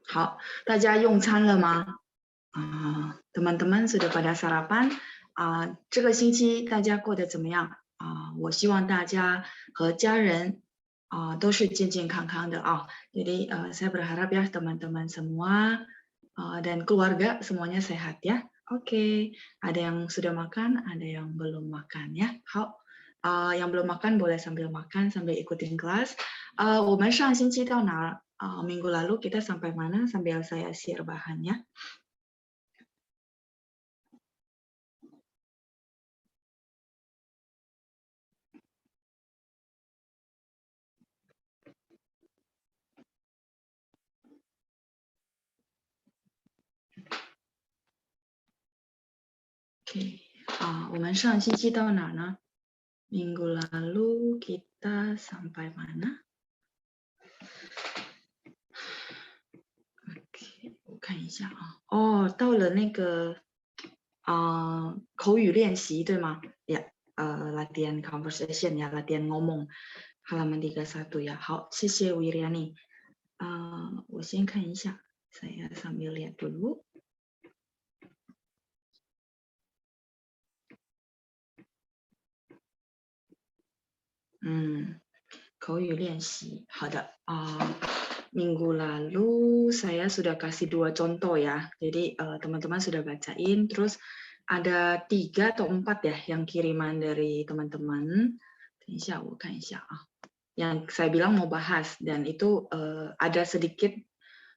好，大家用餐了吗？teman-teman sudah pada sarapan？这个星期大家过得怎么样？我希望大家和家人都是健健康康的啊。Jadi saya berharap ya teman-teman semua dan keluarga semuanya sehat ya. Oke, ada yang sudah makan, ada yang belum makan ya. 好，yang belum makan boleh sambil makan sambil ikutin kelas. 我们上星期到哪？minggu lalu kita sampai mana sambil saya share bahannya. Oke, 我们上星期到哪呢？ Minggu lalu kita sampai mana? Oke, 我看一下啊。到了那个口语练习对吗？呀，latihan conversation ya, latihan ngomong halaman 31 ya. 好，谢谢 Wiriani。我先看一下，saya sambil lihat dulu。口语练习，好的minggu lalu saya sudah kasih 2 contoh ya. Jadi teman-teman sudah bacain, terus ada 3 atau 4 ya yang kiriman dari teman-teman. 等一下我看一下yang saya bilang mau bahas dan itu ada sedikit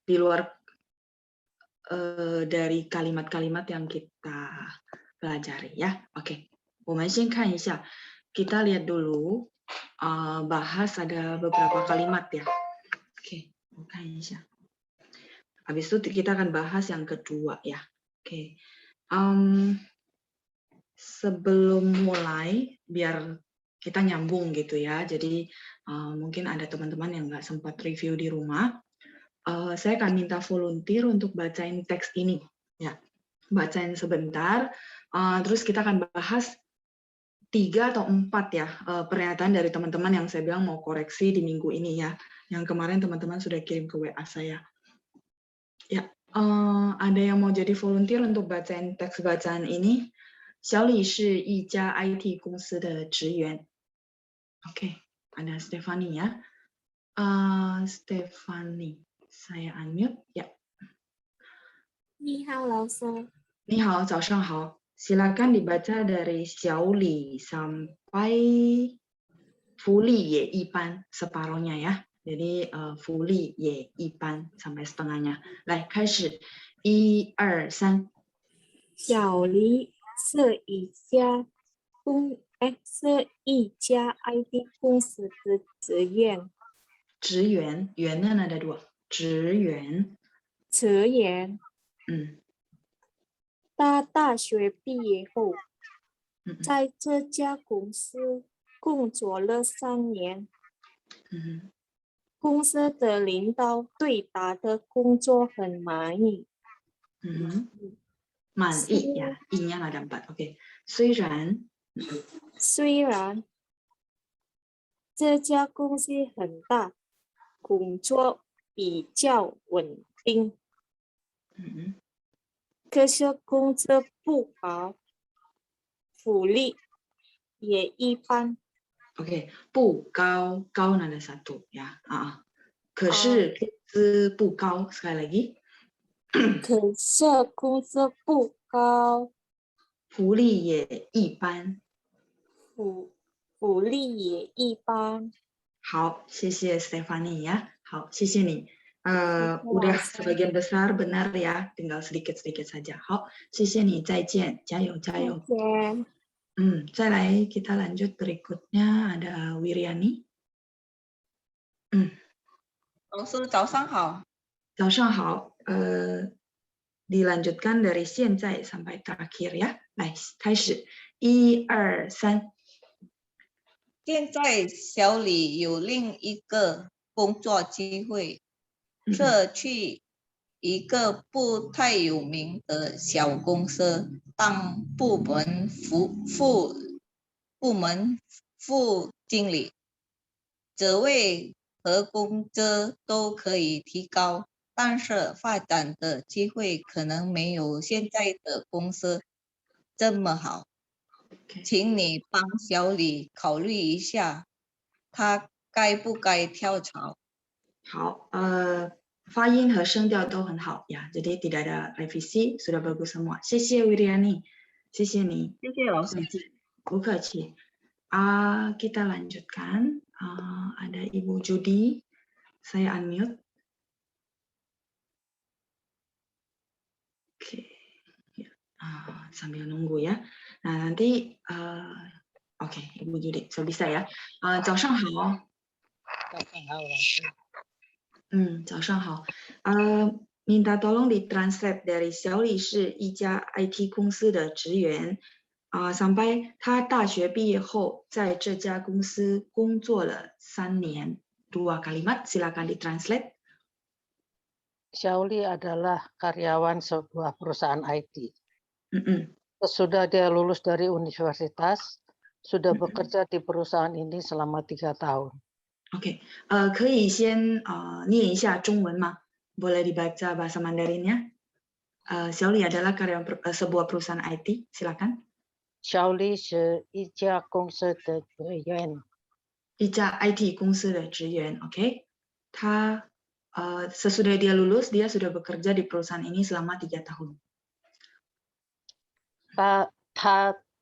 di luar dari kalimat-kalimat yang kita pelajari ya. Oke, 我们先看一下， kita lihat dulu bahas ada beberapa kalimat ya. Oke, 我看一下。 Habis itu kita akan bahas yang kedua ya. Oke. Sebelum mulai biar kita nyambung gitu ya. Jadi mungkin ada teman-teman yang nggak sempat review di rumah. Saya akan minta volunteer untuk bacain teks ini ya. Bacain sebentar. Terus kita akan bahas 3 atau 4 ya pernyataan dari teman-teman yang saya bilang mau koreksi di minggu ini ya. Yang kemarin teman-teman sudah kirim ke WA saya. Ya, ada yang mau jadi volunteer untuk bacain teks bacaan ini? 小李是一家 IT 公司的职员。Oke, ada Stephanie ya. Stephanie, saya unmute ya. 你好，老师。你好，早上好。Silakan dibaca dari 小李 sampai 福利也一般 separohnya ya. Jadi 福利也一般 sampai setengahnya. 来，开始，1、2、3。小黎是一家IT 公司的职员。职员，员呢ada 2， 职员。职员。他大学毕业后，在这家公司工作了3年。公司的领导对他的工作很满意。满意呀，意nya ada 4。Oke， 虽然这家公司很大，工作比较稳定。可是工资不高，福利也一般。Oke， 不高，高ada 1 ya。可是工资不高，sekali lagi。可是工资不高，福利也一般。福利也一般。好，谢谢 Stephanie ya。好，谢谢你。udah sebagian besar benar ya, tinggal sedikit-sedikit saja. 好，谢谢你，再见，加油加油。再来kita lanjut berikutnya ada Wiriani。老师早上好。早上好。dilanjutkan dari 现在 sampai terakhir ya. 来，开始，1、2、3。现在小李有另一个工作机会，是去一个不太有名的小公司当部门副经理，职位和工资都可以提高，但是发展的机会可能没有现在的公司这么好， OK 请你帮小李考虑一下，他该不该跳槽。好，发音和声调都很好呀，jadi tidak ada revisi, sudah bagus semua. 谢谢 Wiriani, 谢谢你。谢谢老师。不客气。Kita lanjutkan. Ada Ibu Judy, saya unmute. Oke, ya. Sambil nunggu ya. Nah nanti, oke, Ibu Judy, so bisa ya. 早上好。早上好。minta tolong ditranslate dari Xiaoli 是一家 IT 公司的职员。sampai 他大学毕业后在这家公司工作了3年。Dua kalimat, silakan ditranslate. Xiaoli adalah karyawan sebuah perusahaan IT. Mm-mm. Sesudah dia lulus dari universitas, sudah bekerja di perusahaan ini selama 3 tahun. Oke, 可以先念一下中文吗？ Boleh dibaca bahasa Mandarinnya? Xiaoli adalah karyawan sebuah perusahaan IT, silakan. Xiaoli 是一家公司的职员。一家 IT 公司的职员 ，oke. 他sesudah dia lulus, dia sudah bekerja di perusahaan ini selama 3 tahun. 他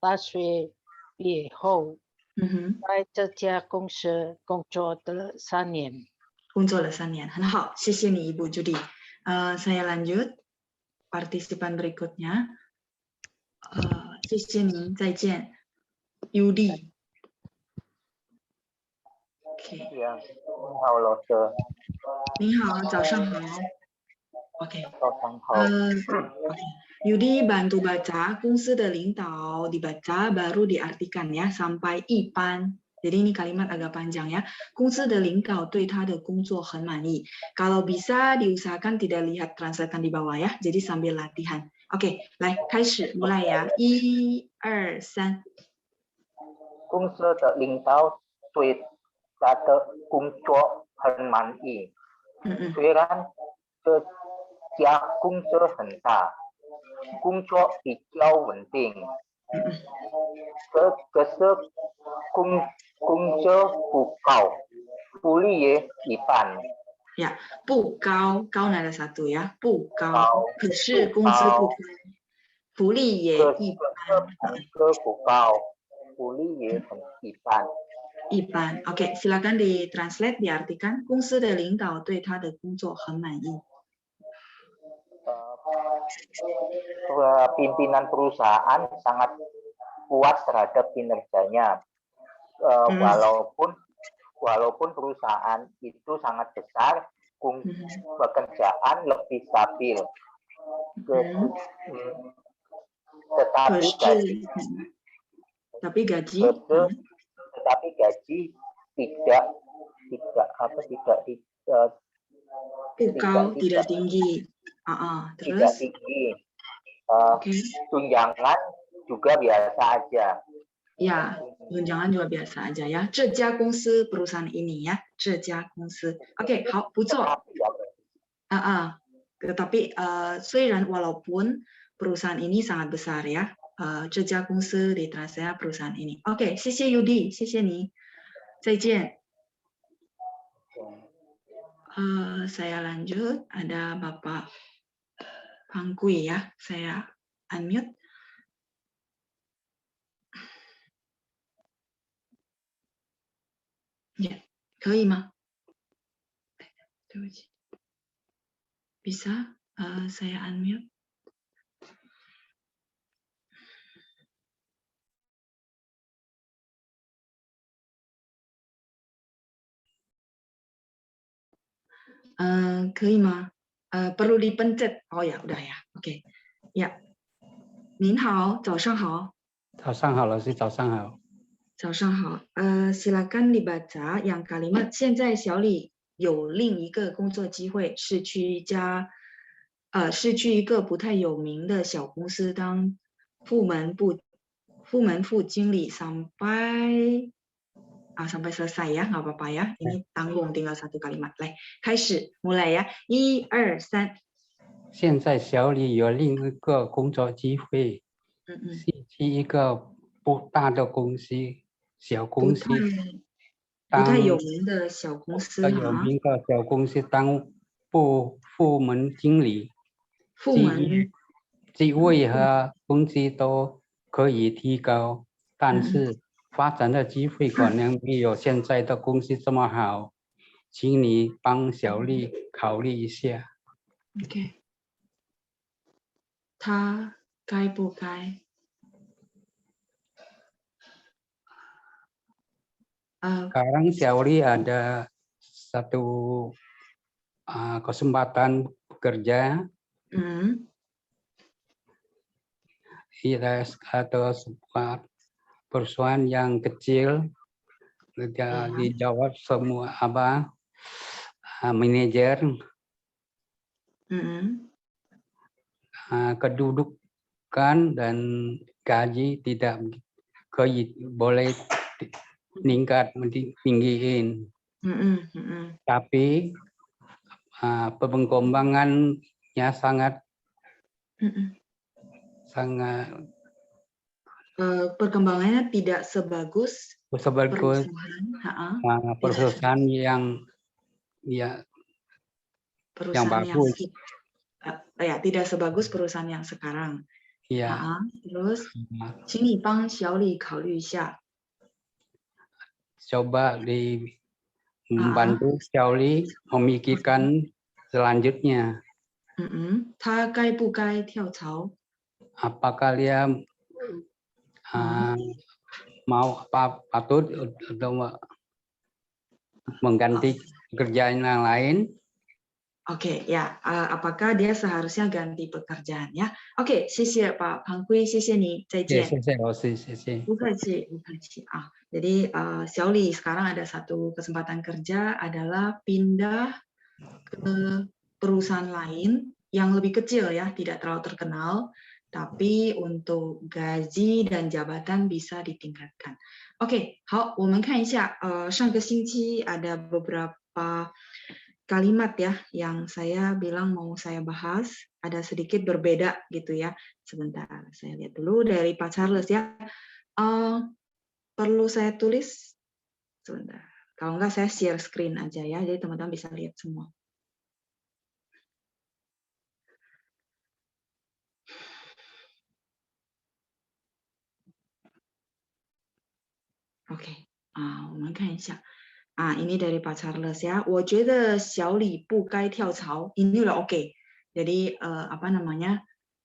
大学毕业后，在这家公司工作了3年。工作了3年，很好，谢谢你 Ibu Judy. Saya lanjut, partisipan berikutnya. 谢谢您，再见 ，Yudi. Oke. 你好，老师。你好，早上好。Oke. 早上好。Yudi bantu baca, 公司的领导 dibaca baru diartikan ya sampai 一般. Jadi ini kalimat agak panjang ya. 公司的领导对他的工作很满意. Kalau bisa diusahakan tidak lihat translatean di bawah ya. Jadi sambil latihan. Oke, 来开始 mulai ya. 1、2、3。公司的领导对他的工作很满意。虽然这家公司很大，工作比较稳定。可是工资不高，福利也一般。Ya, 不高，高拿了satu ya， 不高，可是工资不高，福利也一般。工资不高，福利也很一般。一般 ，OK， silakan ditranslate diartikan 公司的领导对他的工作很满意。Pimpinan perusahaan sangat puas terhadap kinerjanya, walaupun perusahaan itu sangat besar, pekerjaan lebih stabil. Tetapi gaji tidak tinggi. Terus tidak tinggi. Tunjangan juga biasa aja. Ya, tunjangan juga biasa aja ya. 这家公司 perusahaan ini ya, 这家公司. Oke, 好，不错。Tetapi walaupun perusahaan ini sangat besar ya, 这家公司 ditranslate perusahaan ini. Oke, 谢谢 Yudi, 谢谢你，再见。Saya lanjut, ada Bapak Pangkui ya, saya unmute. Ya, 可以吗？对不起， bisa saya unmute. Kelima, perlu dipencet. Oh ya, udah ya. Oke. Ya. 您好，早上好。早上好，老师，早上好。早上好。silakan dibaca yang kalimat 现在小李有另一个工作机会，是去一个不太有名的小公司当副门副经理。sampai sampai selesai ya, nggak apa-apa ya. Ini tanggung tinggal satu kalimat. 来，开始，mulai ya. 1、2、3。现在小李有另一个工作机会，是去一个不大的公司，小公司，不太有名的小公司啊。有名的小公司当部门经理，职位和工资都可以提高，但是发展的机会可能没有现在的公司这么好，请你帮小丽考虑一下。OK， 他该不该？Sekarang Xiaoli ada satu kesempatan bekerja. Atau sebuah perusahaan yang kecil, dijawab semua manajer. Kedudukan dan gaji tidak boleh meningkat, tinggiin. Tapi pengembangannya sangat perkembangannya tidak sebagus perusahaan yang bagus. Tidak sebagus perusahaan yang sekarang. Ya. Terus, 请你帮小李考虑一下。 Coba membantu Xiaoli memikirkan selanjutnya. 他该不该跳槽？ Apakah dia patut atau mengganti pekerjaan yang lain? Oke, ya. Apakah dia seharusnya ganti pekerjaan ya? Oke, 谢谢Pak Pang Kui， 谢谢你，再见。谢谢老师，谢谢。不客气，不客气啊。Jadi Xiaoli sekarang ada satu kesempatan kerja adalah pindah ke perusahaan lain yang lebih kecil ya, tidak terlalu terkenal, tapi untuk gaji dan jabatan bisa ditingkatkan. Oke, 好，我们看一下，上个星期ada beberapa kalimat ya yang saya bilang mau saya bahas, ada sedikit berbeda gitu ya. Sebentar, saya lihat dulu dari Pak Charles ya. Perlu saya tulis? Sebentar. Kalau enggak saya share screen aja ya, jadi teman-teman bisa lihat semua. Oke, 我们看一下。ini dari Pak Charles ya. 我觉得小李不该跳槽. Ini udah oke. Jadi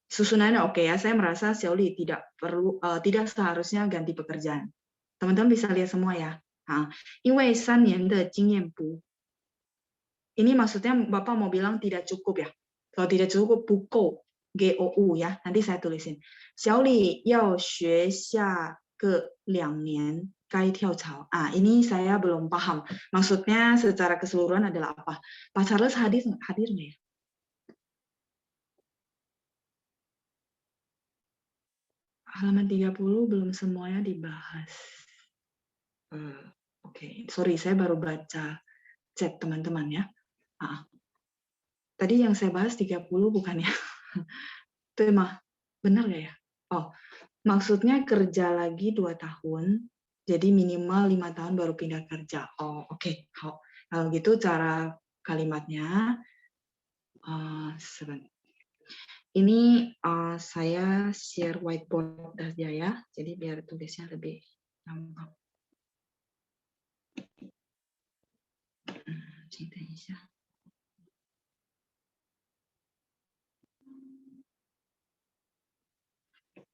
susunannya oke ya. Saya merasa Xiaoli tidak seharusnya ganti pekerjaan. Teman-teman bisa lihat semua ya. 因为3年的经验不. Ini maksudnya Bapak mau bilang tidak cukup ya. Kalau tidak cukup, 不够 GOU ya. Nanti saya tulisin. 小李要学下个2年 该跳槽. Ini saya belum paham. Maksudnya secara keseluruhan adalah apa? Pak Charles hadir nggak ya? Halaman 30 belum semuanya dibahas. Oke, sorry, saya baru baca chat teman-teman ya. Tadi yang saya bahas 30 bukan ya? Tema, benar nggak ya? Maksudnya kerja lagi 2 tahun, jadi minimal 5 tahun baru pindah kerja. Oke. Kalau gitu cara kalimatnya, sebentar. Ini saya share whiteboard aja ya, jadi biar tulisnya lebih gampang. 请等一下。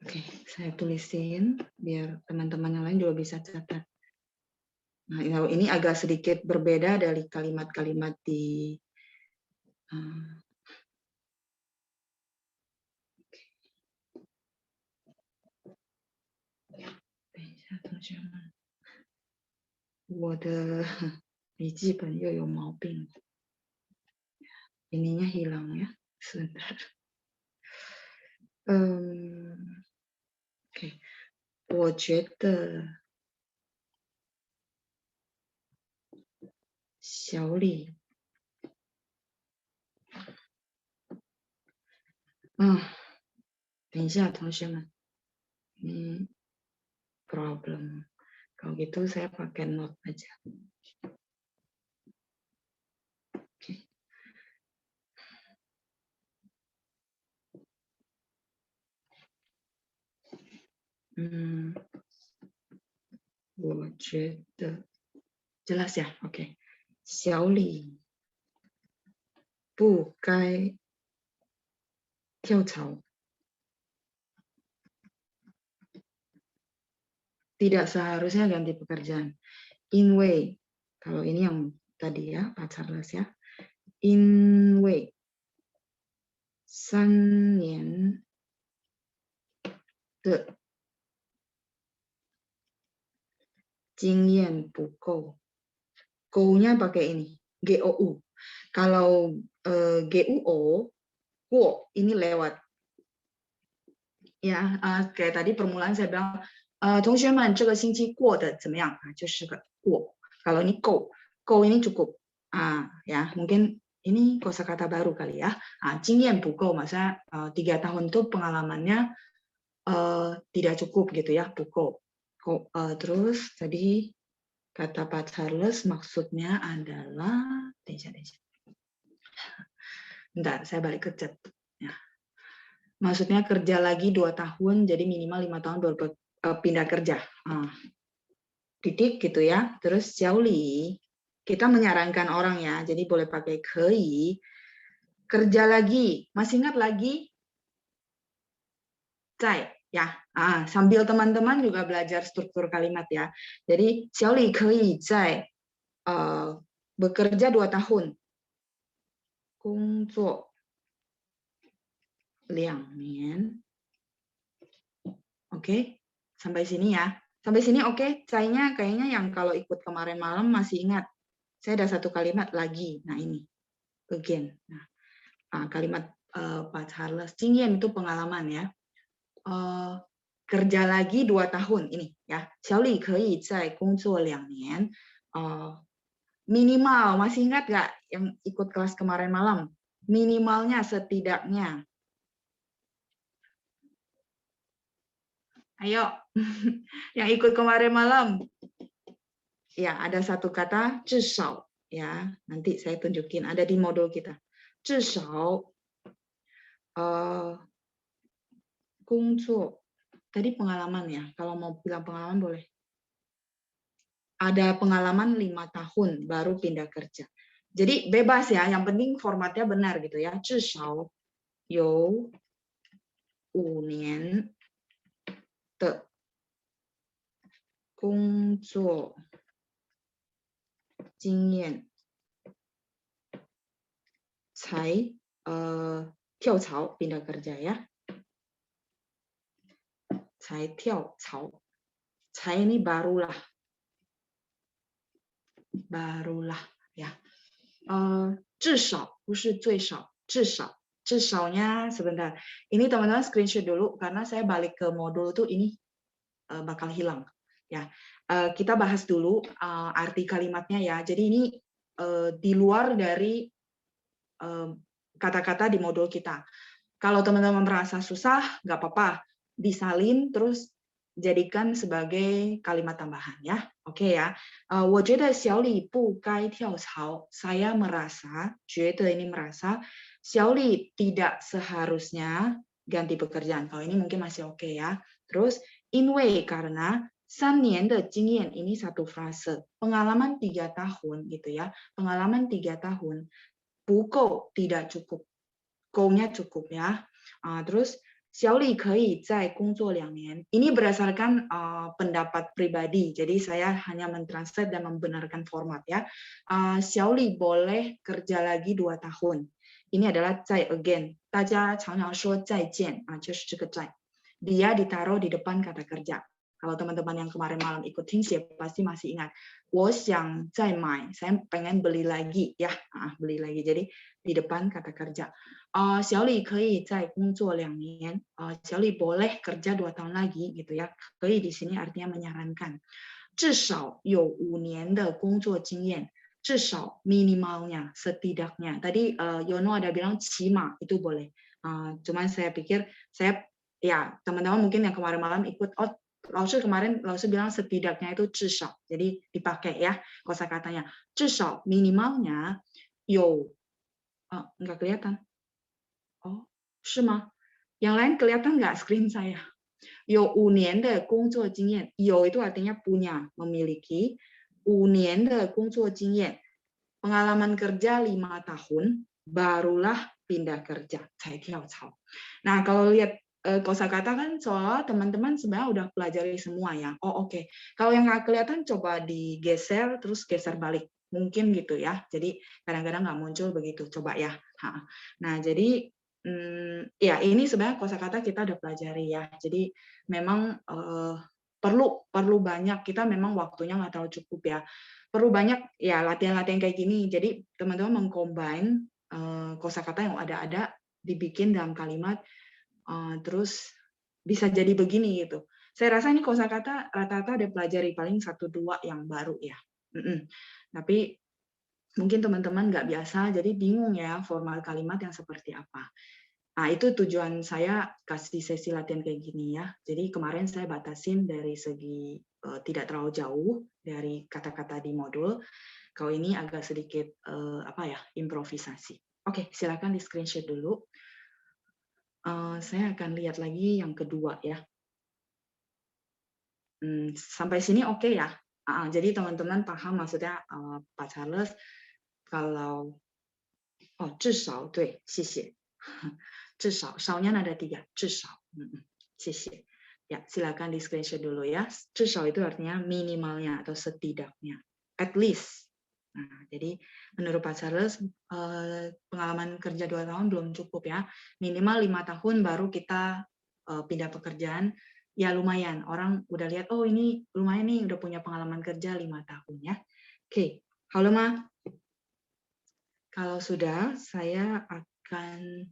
Oke, saya tulisin biar teman-teman yang lain juga bisa catat. Nah, ini agak sedikit berbeda dari kalimat-kalimat di笔记本又有毛病， ininya hilang ya, sebentar. Oke, 我觉得小李，等一下，同学们，problem. Kalau gitu saya pakai note aja. Oke. 我觉得 jelas ya, oke. 小李不该跳槽。Tidak seharusnya ganti pekerjaan. 因为 kalau ini yang tadi ya, Pak Charles ya. 因为3年的经验不够. Go-nya pakai ini, GOU. Kalau GUO, 过 ini lewat. Ya, kayak tadi permulaan saya bilang, 同学们这个星期过得怎么样？就是个过. Kalau ini go, go ini cukup. Ya, mungkin ini kosakata baru kali ya. 经验不够, maksudnya 3 tahun itu pengalamannya tidak cukup gitu ya, 不够. Terus tadi kata Pak Charles maksudnya adalah, bentar, saya balik ke chat. Ya. Maksudnya kerja lagi 2 tahun, jadi minimal 5 tahun baru pindah kerja. Titik gitu ya. Terus 小李, kita menyarankan orang ya, jadi boleh pakai 可以. Kerja lagi, masih ingat lagi? 在 ya. Sambil teman-teman juga belajar struktur kalimat ya. Jadi 小李可以在bekerja 2 tahun. 工作2年. Oke, sampai sini ya. Sampai sini oke. Saya kayaknya yang kalau ikut kemarin malam masih ingat. Saya ada 1 kalimat lagi. Nah ini, again. Nah, kalimat Pak Charles, 经验 itu pengalaman ya. Kerja lagi 2 tahun ini ya. 小李可以在工作2年. Minimal, masih ingat nggak yang ikut kelas kemarin malam? Minimalnya, setidaknya. Ayo, yang ikut kemarin malam. Ya, ada 1 kata, 至少. Ya, nanti saya tunjukin, ada di modul kita. 至少, 工作. Tadi pengalaman ya, kalau mau bilang pengalaman boleh. Ada pengalaman 5 tahun baru pindah kerja. Jadi bebas ya, yang penting formatnya benar gitu ya. 至少有5年的工作经验才跳槽 pindah kerja ya. 才跳槽. 才 ini barulah. Barulah ya. 至少 不是最少, 至少. 至少nya sebentar. Ini teman-teman screenshot dulu karena saya balik ke modul tuh ini bakal hilang ya. Kita bahas dulu arti kalimatnya ya. Jadi ini di luar dari kata-kata di modul kita. Kalau teman-teman merasa susah, nggak apa-apa, disalin terus jadikan sebagai kalimat tambahan ya. Oke ya. 我觉得小李不该跳槽. Saya merasa, 觉得 ini merasa, 小李 tidak seharusnya ganti pekerjaan. Kalau ini mungkin masih oke ya. Terus 因为 karena 3年的经验 ini 1 frase. Pengalaman 3 tahun gitu ya. Pengalaman 3 tahun. 不够 tidak cukup. Go-nya cukup ya. Terus 小李可以在工作2年. Ini berdasarkan pendapat pribadi. Jadi saya hanya mentranslate dan membenarkan format ya. 小李 boleh kerja lagi 2 tahun. Ini adalah 再 again. 大家常常说再见, 就是这个再. Dia ditaruh di depan kata kerja. Kalau teman-teman yang kemarin malam ikut Hingxie pasti masih ingat. 我想再买, saya pengen beli lagi ya, beli lagi. Jadi di depan kata kerja. 小李可以在工作2年. 小李 boleh kerja 2 tahun lagi gitu ya. 可以 di sini artinya menyarankan. 至少有5年的工作经验.至少 minimalnya, setidaknya. Tadi Yono ada bilang cima, itu boleh. Cuman saya pikir, ya teman-teman mungkin yang kemarin malam ikut, Laoshi bilang setidaknya itu 至少, jadi dipakai ya kosakatanya. 至少 minimalnya, nggak kelihatan. Oh, 是吗? Yang lain kelihatan nggak screen saya? 有5年的工作经验, 有 itu artinya punya, memiliki 5年的工作经验, pengalaman kerja 5 tahun, barulah pindah kerja. Saya tiao. Nah, kalau lihat kosakata kan soal teman-teman sebenarnya udah pelajari semua ya. Oh oke. Kalau yang nggak kelihatan coba digeser terus geser balik. Mungkin gitu ya. Jadi kadang-kadang nggak muncul begitu. Coba ya. Nah, jadi ya ini sebenarnya kosakata kita udah pelajari ya. Jadi memang perlu banyak, kita memang waktunya nggak terlalu cukup ya. Perlu banyak ya latihan-latihan kayak gini. Jadi teman-teman mengcombine kosakata yang ada dibikin dalam kalimat, terus bisa jadi begini gitu. Saya rasa ini kosakata rata-rata ada pelajari paling 1-2 yang baru ya. Tapi mungkin teman-teman nggak biasa, jadi bingung ya formal kalimat yang seperti apa. Nah, itu tujuan saya kasih sesi latihan kayak gini ya. Jadi kemarin saya batasin dari segi tidak terlalu jauh dari kata-kata di modul. Kalau ini agak sedikit improvisasi. Oke, silakan di screenshot dulu. Saya akan lihat lagi yang kedua ya. Sampai sini oke ya. Jadi teman-teman paham maksudnya Pak Charles kalau 至少对，谢谢。至少 少nya ada 3, 至少。谢谢。Ya, silakan di screenshot dulu ya. 至少 itu artinya minimalnya atau setidaknya. At least. Nah, jadi menurut Pak Charles pengalaman kerja 2 tahun belum cukup ya. Minimal 5 tahun baru kita pindah pekerjaan. Ya lumayan. Orang udah lihat, oh ini lumayan nih udah punya pengalaman kerja 5 tahun ya. Oke, halo Ma. Kalau sudah, saya akan...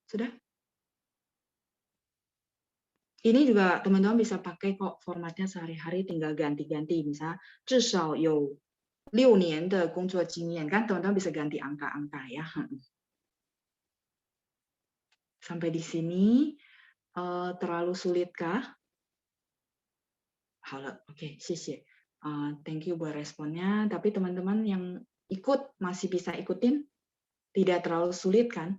Sudah? Ini juga teman-teman bisa pakai kok formatnya sehari-hari, tinggal ganti-ganti. Misalnya, 至少有6年的工作经验. Kan teman-teman bisa ganti angka-angka ya. Sampai di sini terlalu sulitkah? Halo, oke, 谢谢. Thank you buat responnya. Tapi teman-teman yang ikut masih bisa ikutin? Tidak terlalu sulit kan?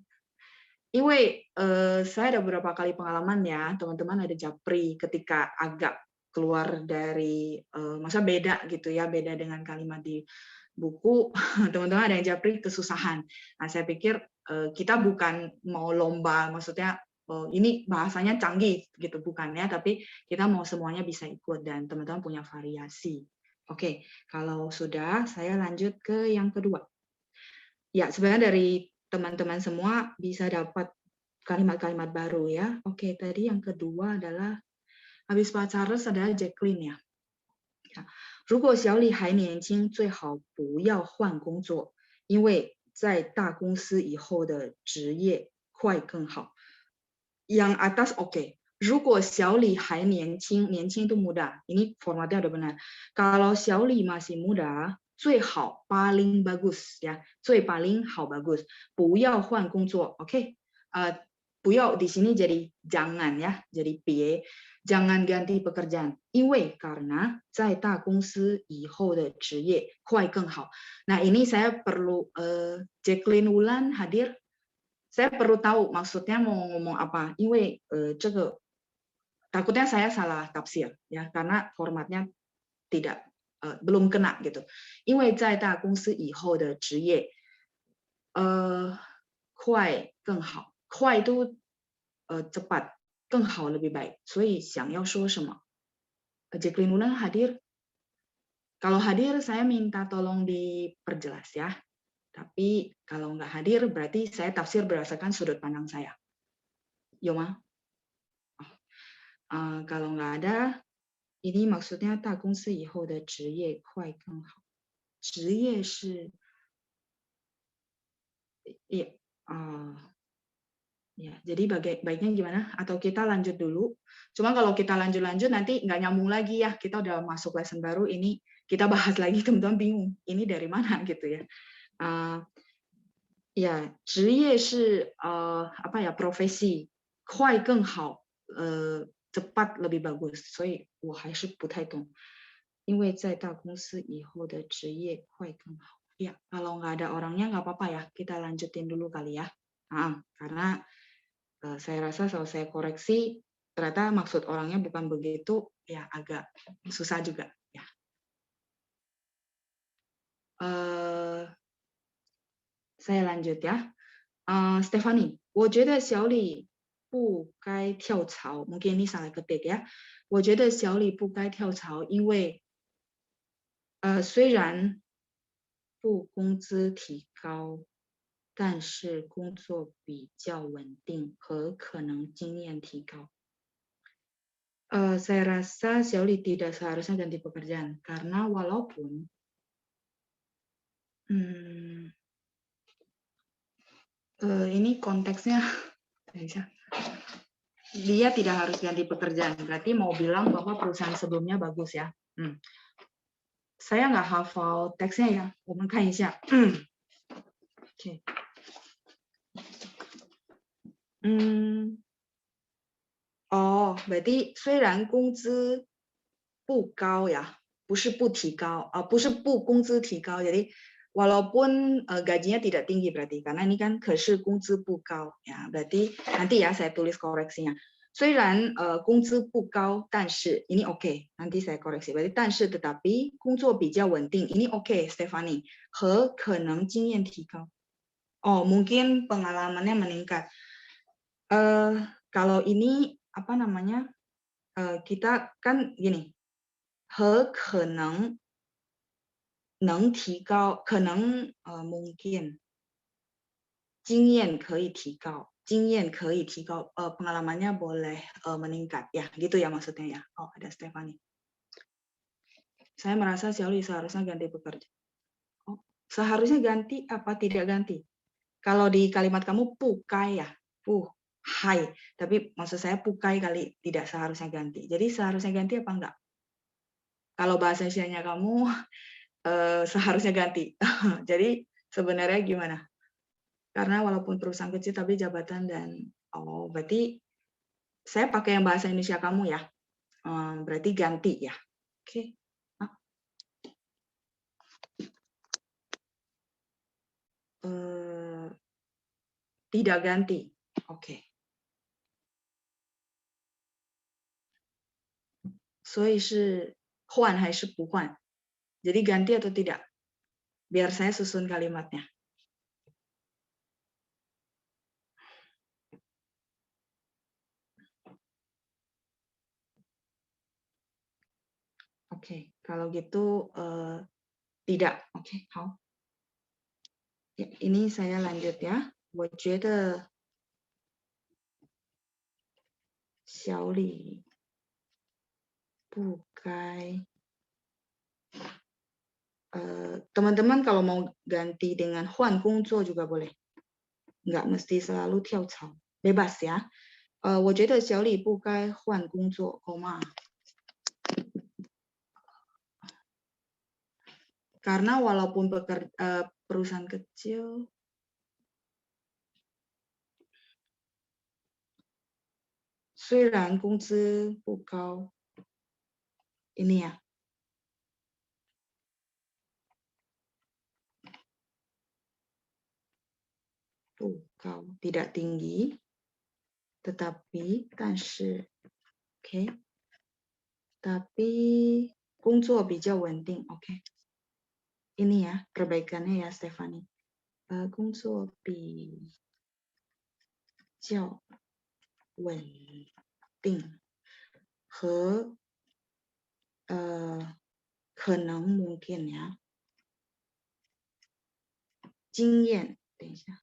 Saya ada beberapa kali pengalaman ya, teman-teman ada japri ketika agak keluar dari, masa beda gitu ya, beda dengan kalimat di buku, teman-teman ada yang japri kesusahan. Nah, saya pikir kita bukan mau lomba, maksudnya ini bahasanya canggih gitu, bukan ya, tapi kita mau semuanya bisa ikut dan teman-teman punya variasi. Oke, kalau sudah, saya lanjut ke yang kedua. Ya, sebenarnya dari teman-teman semua bisa dapat kalimat-kalimat baru ya. Oke, tadi yang kedua adalah habis Pak Charles adalah Jacqueline ya. 如果小李还年轻，最好不要换工作，因为在大公司以后的职业会更好。Yang atas oke. 如果小李还年轻，年轻 itu muda. Ini formatnya udah benar. Kalau 小李 masih muda, 最好 paling bagus ya, 最 paling 好 bagus, 不要换工作, oke? 不要 di sini jadi jangan ya, jadi别, jangan ganti pekerjaan. 因为 karena 在大公司以后的职业会更好. Nah ini saya perlu Jacqueline Wulan hadir. Saya perlu tahu maksudnya mau ngomong apa. 因为这个 takutnya saya salah tafsir ya, karena formatnya tidak belum kena gitu. 因为在大公司以后的职业会更好. 快 itu cepat, 更好 lebih baik. 所以想要说什么? Jacqueline Wulan hadir? Kalau hadir saya minta tolong diperjelas ya. Tapi kalau nggak hadir berarti saya tafsir berdasarkan sudut pandang saya. Yoma? Kalau nggak ada, ini maksudnya 大公司以后的职业会更好. 职业是 ya, jadi baiknya gimana? Atau kita lanjut dulu? Cuma kalau kita lanjut-lanjut nanti nggak nyambung lagi ya. Kita udah masuk lesson baru, ini kita bahas lagi, teman-teman bingung ini dari mana gitu ya. Ya, 职业是apa ya, profesi 快更好，cepat lebih bagus， 所以我还是不太懂，因为在大公司以后的职业快更好。Ya, kalau nggak ada orangnya nggak apa-apa ya, kita lanjutin dulu kali ya. Karena saya rasa kalau saya koreksi, ternyata maksud orangnya bukan begitu, ya agak susah juga ya. Saya lanjut ya. Stephanie, 我觉得小李不该跳槽。Mungkin ini salah ketik ya. 我觉得小李不该跳槽，因为虽然不工资提高，但是工作比较稳定和可能经验提高。Saya rasa Xiaoli tidak seharusnya ganti pekerjaan karena walaupun ini konteksnya dia tidak harus ganti pekerjaan, berarti mau bilang bahwa perusahaan sebelumnya bagus ya. Saya nggak hafal teksnya ya, 我们看一下。Okay. Berarti 虽然工资不高ya, 不是不提高，不是不工资提高， jadi walaupun gajinya tidak tinggi berarti, karena ini kan 可是工资不高 ya, berarti nanti ya saya tulis koreksinya. 虽然工资不高，但是 ini oke, nanti saya koreksi. Berarti 但是 tetapi 工作比较稳定 ini oke, Stephanie. 和可能经验提高. Mungkin pengalamannya meningkat. Kalau ini apa namanya? Kita kan gini. 和可能能提高，可能mungkin 经验可以提高。经验可以提高, pengalamannya boleh meningkat ya, gitu ya maksudnya ya. Ada Stephanie. Saya merasa Xiaoli seharusnya ganti pekerjaan. Seharusnya ganti apa tidak ganti? Kalau di kalimat kamu pukai ya, hai. Tapi maksud saya pukai kali tidak seharusnya ganti. Jadi seharusnya ganti apa enggak? Kalau bahasa Indonesia kamu seharusnya ganti. Jadi sebenarnya gimana? Karena walaupun perusahaan kecil tapi jabatan dan berarti saya pakai yang bahasa Indonesia kamu ya. Berarti ganti ya. Oke. Tidak ganti. Oke. 所以是换还是不换? Jadi ganti atau tidak? Biar saya susun kalimatnya. Oke, kalau gitu tidak. Oke, 好。Ya, ini saya lanjut ya. 我觉得小李不该 teman-teman kalau mau ganti dengan 换工作 juga boleh. Nggak mesti selalu 跳槽. Bebas ya. 我觉得小李不该换工作, karena walaupun perusahaan kecil,虽然工资不高, ini ya. Tidak tinggi, tetapi, 但是, oke. Tapi 工作比较稳定, oke. Ini ya perbaikannya ya Stephanie. 工作比较稳定和可能 mungkin ya. 经验，等一下。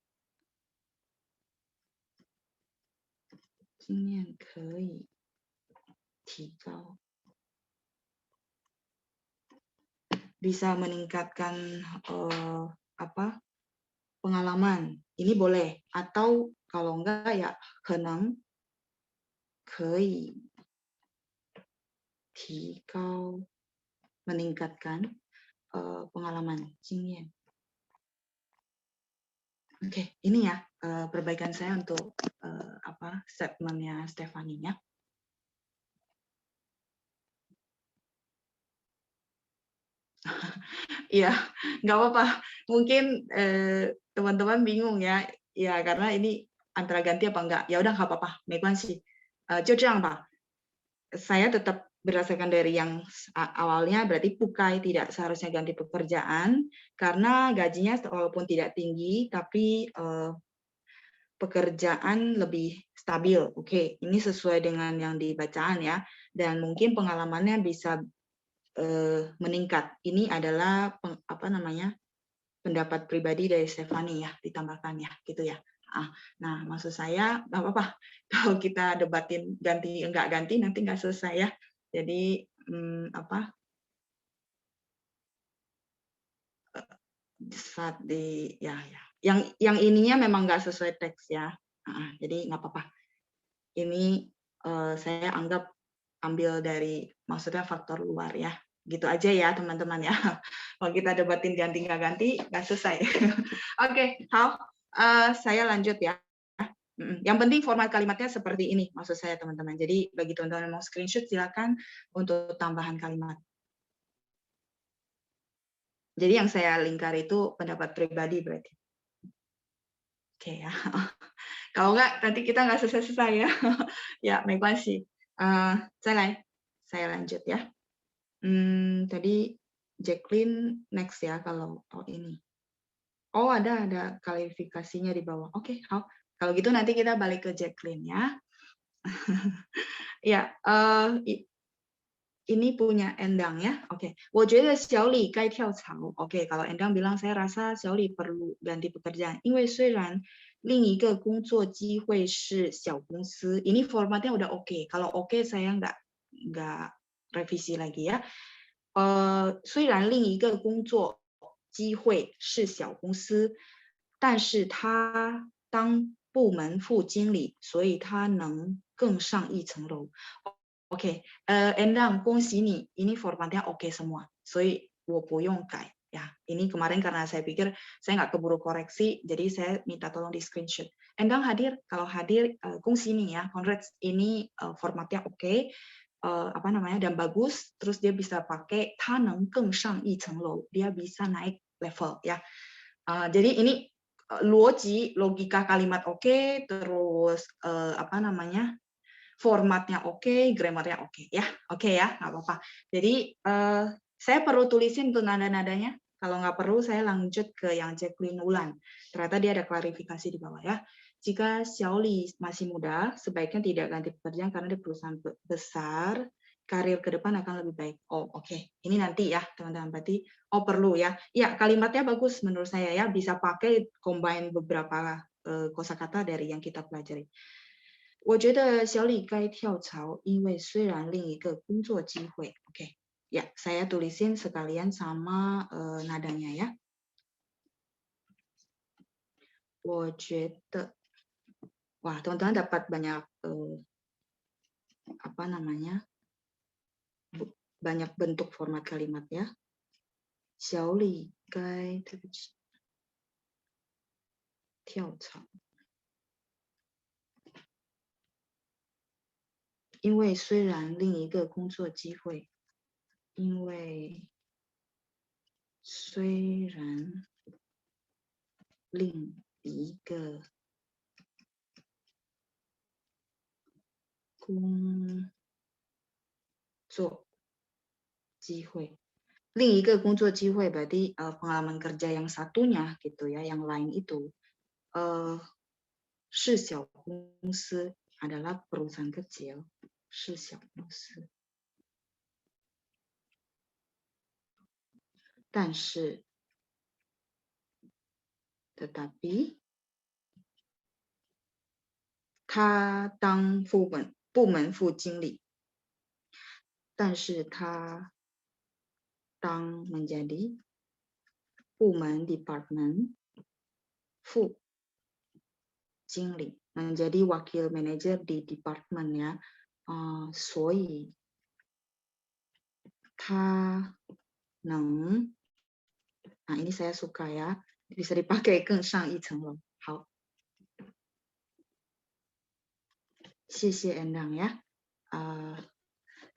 经验可以提高。Bisa meningkatkan pengalaman. Ini boleh. Atau kalau enggak ya 可能可以提高 meningkatkan pengalaman, 经验. Oke, ini ya perbaikan saya untuk statementnya Stephanie ya. Iya, nggak apa-apa. Mungkin teman-teman bingung ya, ya karena ini antara ganti apa enggak. Ya udah nggak apa-apa, 没关系. 就这样吧. Saya tetap berdasarkan dari yang awalnya berarti pukai tidak seharusnya ganti pekerjaan karena gajinya walaupun tidak tinggi tapi pekerjaan lebih stabil. Oke, ini sesuai dengan yang dibacaan ya dan mungkin pengalamannya bisa meningkat. Ini adalah pendapat pribadi dari Stephanie ya, ditambahkan ya, gitu ya. Nah, maksud saya nggak apa-apa kalau kita debatin ganti enggak ganti nanti nggak selesai ya. Jadi saat yang ininya memang nggak sesuai teks ya. Jadi nggak apa-apa. Ini saya anggap ambil dari maksudnya faktor luar ya. Gitu aja ya teman-teman ya. Kalau kita debatin ganti nggak ganti nggak selesai. Oke, saya lanjut ya. Yang penting format kalimatnya seperti ini maksud saya teman-teman. Jadi bagi teman-teman yang mau screenshot silakan untuk tambahan kalimat. Jadi yang saya lingkar itu pendapat pribadi berarti. Oke ya. Kalau nggak nanti kita nggak selesai-selesai ya. Ya, 没关系. Saya lanjut ya. Tadi Jacqueline next ya kalau ini. Oh ada klarifikasinya di bawah. Oke, kalau gitu nanti kita balik ke Jacqueline ya. Ya, ini punya Endang ya. Oke, 我觉得小李该跳槽. Oke, kalau Endang bilang saya rasa 小李 perlu ganti pekerjaan. 因为虽然另一个工作机会是小公司. Ini formatnya udah oke. Kalau oke saya nggak revisi lagi ya. 虽然另一个工作机会是小公司，但是他当部门副经理，所以他能更上一层楼。Oke, Endang, 恭喜你, ini formatnya oke semua, 所以我不用改 ya. Ini kemarin karena saya pikir saya nggak keburu koreksi, jadi saya minta tolong di screenshot. Endang hadir, kalau hadir, 恭喜你 ya, congrats, ini formatnya oke. Dan bagus, terus dia bisa pakai 他能更上一层楼, dia bisa naik level ya. Jadi ini logika kalimat oke, terus formatnya oke, grammarnya oke ya, nggak apa-apa. Jadi saya perlu tulisin tuh nada-nadanya. Kalau nggak perlu saya lanjut ke yang Jacqueline Wulan. Ternyata dia ada klarifikasi di bawah ya. Jika Xiaoli masih muda, sebaiknya tidak ganti pekerjaan karena di perusahaan besar, karir ke depan akan lebih baik. Oh, oke. Ini nanti ya, teman-teman. Berarti, perlu ya. Ya, kalimatnya bagus menurut saya ya. Bisa pakai combine beberapa kosakata dari yang kita pelajari. 我觉得小李该跳槽，因为虽然另一个工作机会 ，oke, ya saya tulisin sekalian sama nadanya ya. 我觉得 wah teman-teman dapat banyak banyak bentuk format kalimat ya. 小李该跳槽。 因为虽然另一个工作机会，因为虽然另一个工作机会，另一个工作机会 berarti pengalaman kerja yang satunya gitu ya, yang lain itu 是小公司 adalah perusahaan kecil, 是小公司。 但是 tetapi 他当部门副经理，但是他当 menjadi 部门 department 副经理 menjadi wakil manajer di department ya. 所以他能 Nah, ini saya suka ya. Bisa dipakai 更上一层楼. 好. 谢谢 Endang ya.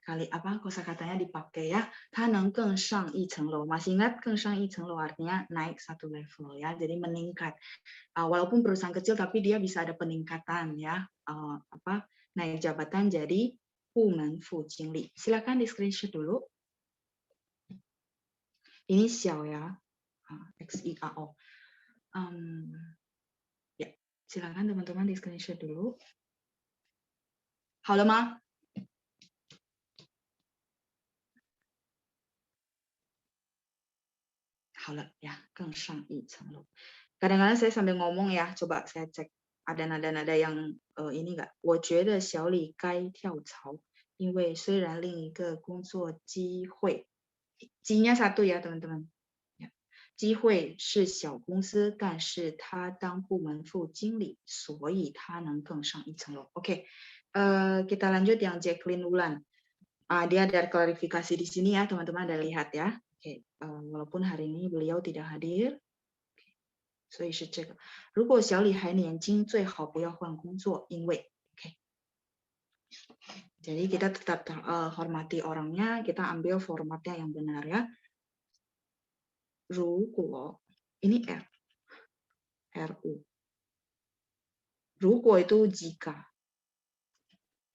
Kali apa kosakatanya dipakai ya. 他能更上一层楼. Masih ingat 更上一层楼 artinya naik satu level ya. Jadi meningkat. Walaupun perusahaan kecil tapi dia bisa ada peningkatan ya. Naik jabatan jadi 部门副经理. Silakan di screenshot dulu. Ini Xiao ya. XIAO. Ya, silakan teman-teman di screenshot dulu. 好了吗？ 好了ya, 更上一层楼. Kadang-kadang saya sambil ngomong ya, coba saya cek ada nada-nada yang ini enggak. 我觉得小李该跳槽，因为虽然另一个工作机会 G-nya satu ya teman-teman. 机会是小公司，但是他当部门副经理，所以他能更上一层楼. Oke, kita lanjut yang Jacqueline Wulan. Dia ada klarifikasi di sini ya teman-teman, ada lihat ya. Oke, walaupun hari ini beliau tidak hadir. 所以是这个。如果小李还年轻，最好不要换工作，因为 oke. Jadi kita tetap hormati orangnya, kita ambil formatnya yang benar ya. 如果 ini RU 如果 itu jika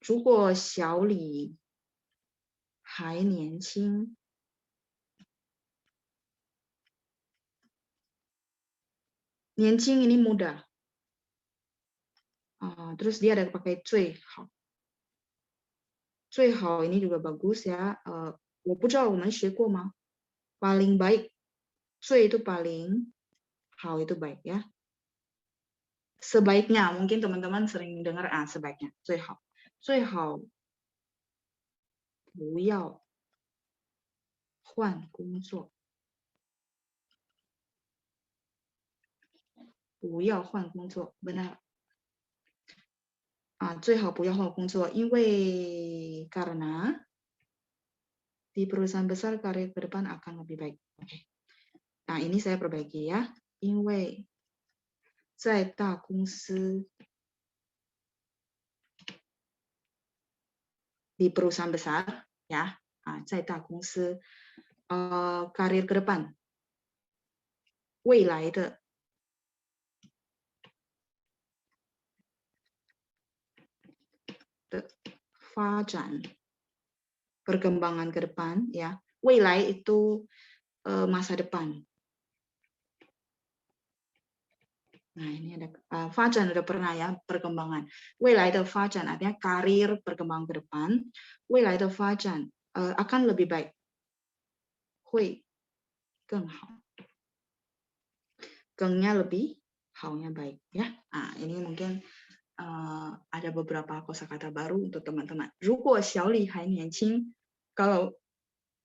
如果小李还年轻 年轻 ini muda. Terus dia ada pakai 最好 最好 ini juga bagus ya. 我不知道我们学过吗 paling baik 最 itu paling 好 itu baik ya. Sebaiknya mungkin teman-teman sering dengar sebaiknya 最好最好不要换工作不要换工作 benar 最好不要换工作因为 karena di perusahaan besar karir ke depan akan lebih baik. Oke. Nah, ini saya perbaiki ya. 因为在大公司 di perusahaan besar ya, 在大公司 karir ke depan 未来的 发展 perkembangan ke depan ya. 未来 itu masa depan. Nah, ini ada 发展 udah pernah ya, perkembangan. 未来的发展 artinya karir perkembangan ke depan. 未来的发展 akan lebih baik. 会更好. 更nya lebih, 好nya baik ya. Ini mungkin ada beberapa kosakata baru untuk teman-teman. 如果小李还年轻 kalau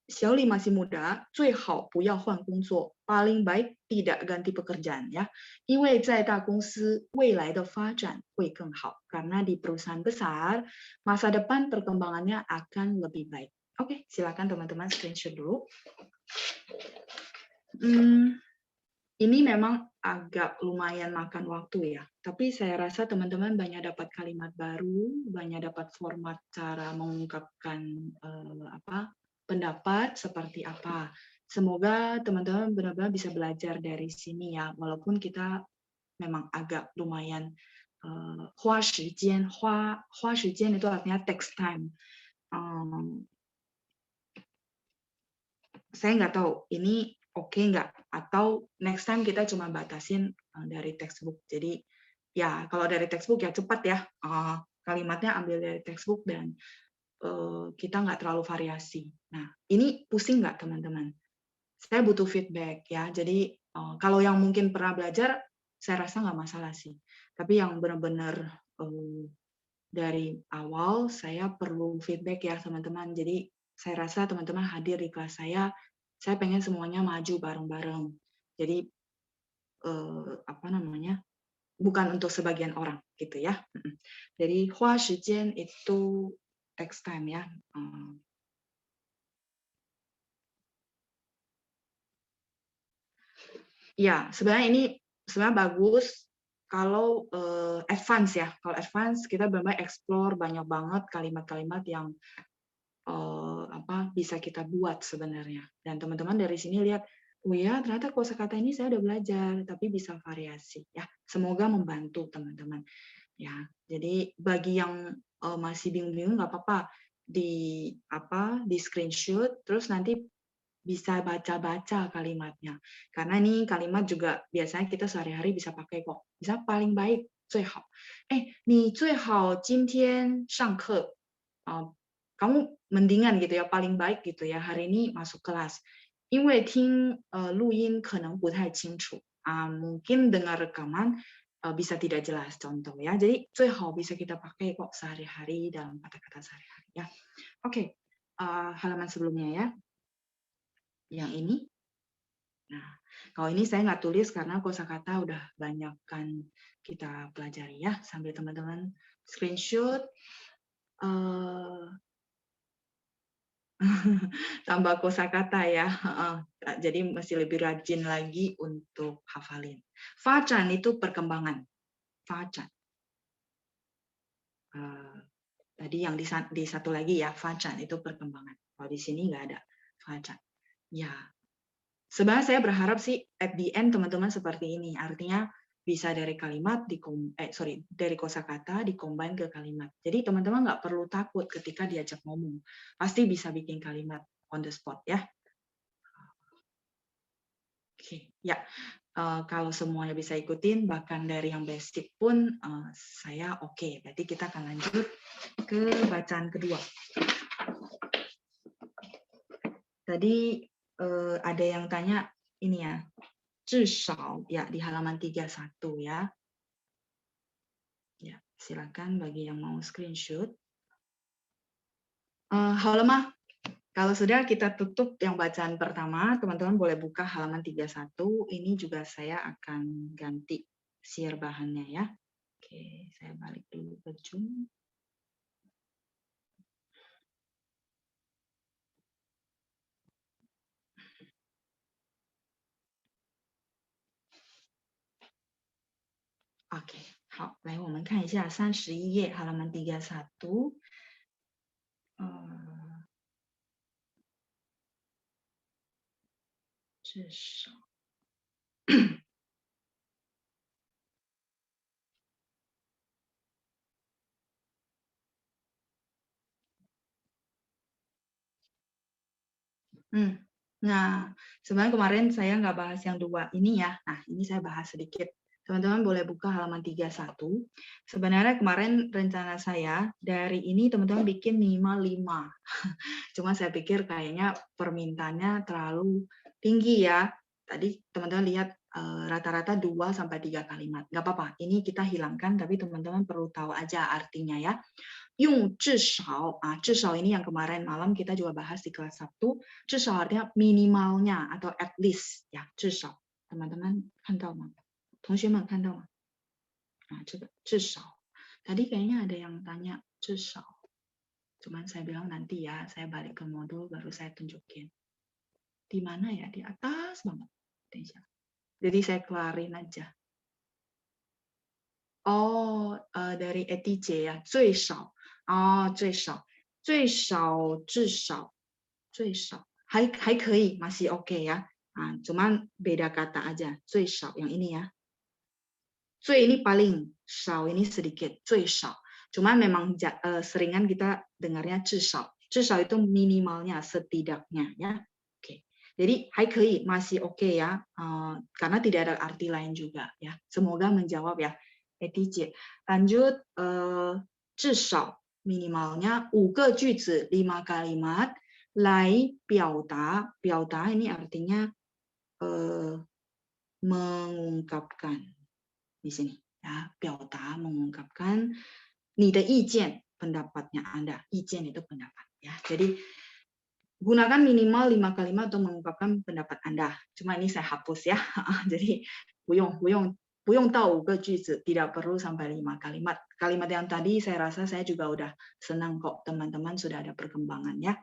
小李 masih muda, 最好不要换工作 paling baik tidak ganti pekerjaan ya. 因为在大公司未来的发展会更好 karena di perusahaan besar masa depan perkembangannya akan lebih baik. Oke, silakan teman-teman screenshot dulu. Ini memang agak lumayan makan waktu ya, tapi saya rasa teman-teman banyak dapat kalimat baru, banyak dapat format cara mengungkapkan pendapat seperti apa. Semoga teman-teman benar-benar bisa belajar dari sini ya, walaupun kita memang agak lumayan 花时间itu artinya takes time. Saya nggak tahu ini oke nggak, atau next time kita cuma batasin dari textbook. Jadi ya kalau dari textbook ya cepat ya, kalimatnya ambil dari textbook dan kita nggak terlalu variasi. Nah, ini pusing nggak teman-teman? Saya butuh feedback ya. Jadi kalau yang mungkin pernah belajar, saya rasa nggak masalah sih. Tapi yang benar-benar dari awal saya perlu feedback ya teman-teman. Jadi saya rasa teman-teman hadir di kelas saya pengen semuanya maju bareng-bareng. Jadi bukan untuk sebagian orang gitu ya. Jadi 花时间 itu text time ya. Ya, sebenarnya ini bagus kalau advance ya. Kalau advance kita benar-benar explore banyak banget kalimat-kalimat yang bisa kita buat sebenarnya. Dan teman-teman dari sini lihat, oh ya ternyata kosakata ini saya udah belajar, tapi bisa variasi ya. Semoga membantu teman-teman. Ya, jadi bagi yang masih bingung-bingung nggak apa-apa di screenshot, terus nanti bisa baca-baca kalimatnya. Karena ini kalimat juga biasanya kita sehari-hari bisa pakai kok. Bisa paling baik, 最好. 你最好今天上课. Kamu mendingan gitu ya, paling baik gitu ya, hari ini masuk kelas. 因为听录音可能不太清楚. Mungkin dengar rekaman bisa tidak jelas contoh ya. Jadi 最好 bisa kita pakai kok sehari-hari dalam kata-kata sehari-hari ya. Oke, halaman sebelumnya ya. Yang ini. Nah, kalau ini saya nggak tulis karena kosakata udah banyak kan kita pelajari ya, sambil teman-teman screenshot. Tambah kosakata ya. Jadi masih lebih rajin lagi untuk hafalin. Facan itu perkembangan. Facan. Tadi yang di satu lagi ya, facan itu perkembangan. Kalau di sini nggak ada facan. Ya. Sebenarnya saya berharap sih at the end teman-teman seperti ini. Artinya bisa dari kalimat dari kosakata dikombin ke kalimat. Jadi teman-teman nggak perlu takut ketika diajak ngomong. Pasti bisa bikin kalimat on the spot ya. Oke, ya. Kalau semuanya bisa ikutin, bahkan dari yang basic pun saya oke. Berarti kita akan lanjut ke bacaan kedua. Tadi ada yang tanya ini ya, 至少 ya di halaman 31 ya. Ya, silakan bagi yang mau screenshot. Halaman, kalau sudah kita tutup yang bacaan pertama, teman-teman boleh buka halaman 31. Ini juga saya akan ganti share bahannya ya. Oke, saya balik dulu ke Zoom. OK， 好，来我们看一下31页 halaman 31。至少。Nah, sebenarnya kemarin saya nggak bahas yang dua ini ya. Nah, ini saya bahas sedikit. Teman-teman boleh buka halaman 31. Sebenarnya kemarin rencana saya dari ini teman-teman bikin minimal 5. Cuma saya pikir kayaknya permintaannya terlalu tinggi ya. Tadi teman-teman lihat rata-rata 2 sampai 3 kalimat. Nggak apa-apa, ini kita hilangkan, tapi teman-teman perlu tahu aja artinya ya. 用至少 至少 ini yang kemarin malam kita juga bahas di kelas Sabtu. 至少 artinya minimalnya atau at least ya, 至少 teman-teman 看到吗？同学们看到吗？这个至少 tadi kayaknya ada yang tanya 至少 cuman saya bilang nanti ya, saya balik ke modul baru saya tunjukin. Di mana ya? Di atas banget. Jadi saya kelarin aja. Dari ETJ ya, 最少 最少 最少至少 最少 还可以 masih oke ya. Cuman beda kata aja, 最少 yang ini ya. 最 ini paling, 少 ini sedikit, 最少. Cuman memang seringan kita dengarnya 至少. 至少 itu minimalnya, setidaknya ya. Oke. Jadi 还可以 masih oke ya. Karena tidak ada arti lain juga ya. Semoga menjawab ya. ETJ. Lanjut 至少 minimalnya 5个句子 5 kalimat 来表达 ini artinya mengungkapkan di sini ya, 表达 mengungkapkan 你的意见 pendapatnya Anda, 意见 itu pendapat ya. Jadi gunakan minimal 5 kalimat untuk mengungkapkan pendapat Anda. Cuma ini saya hapus ya. Jadi 不用不用到5个句子 tidak perlu sampai 5 kalimat. Kalimat yang tadi saya rasa saya juga udah senang kok teman-teman sudah ada perkembangan ya.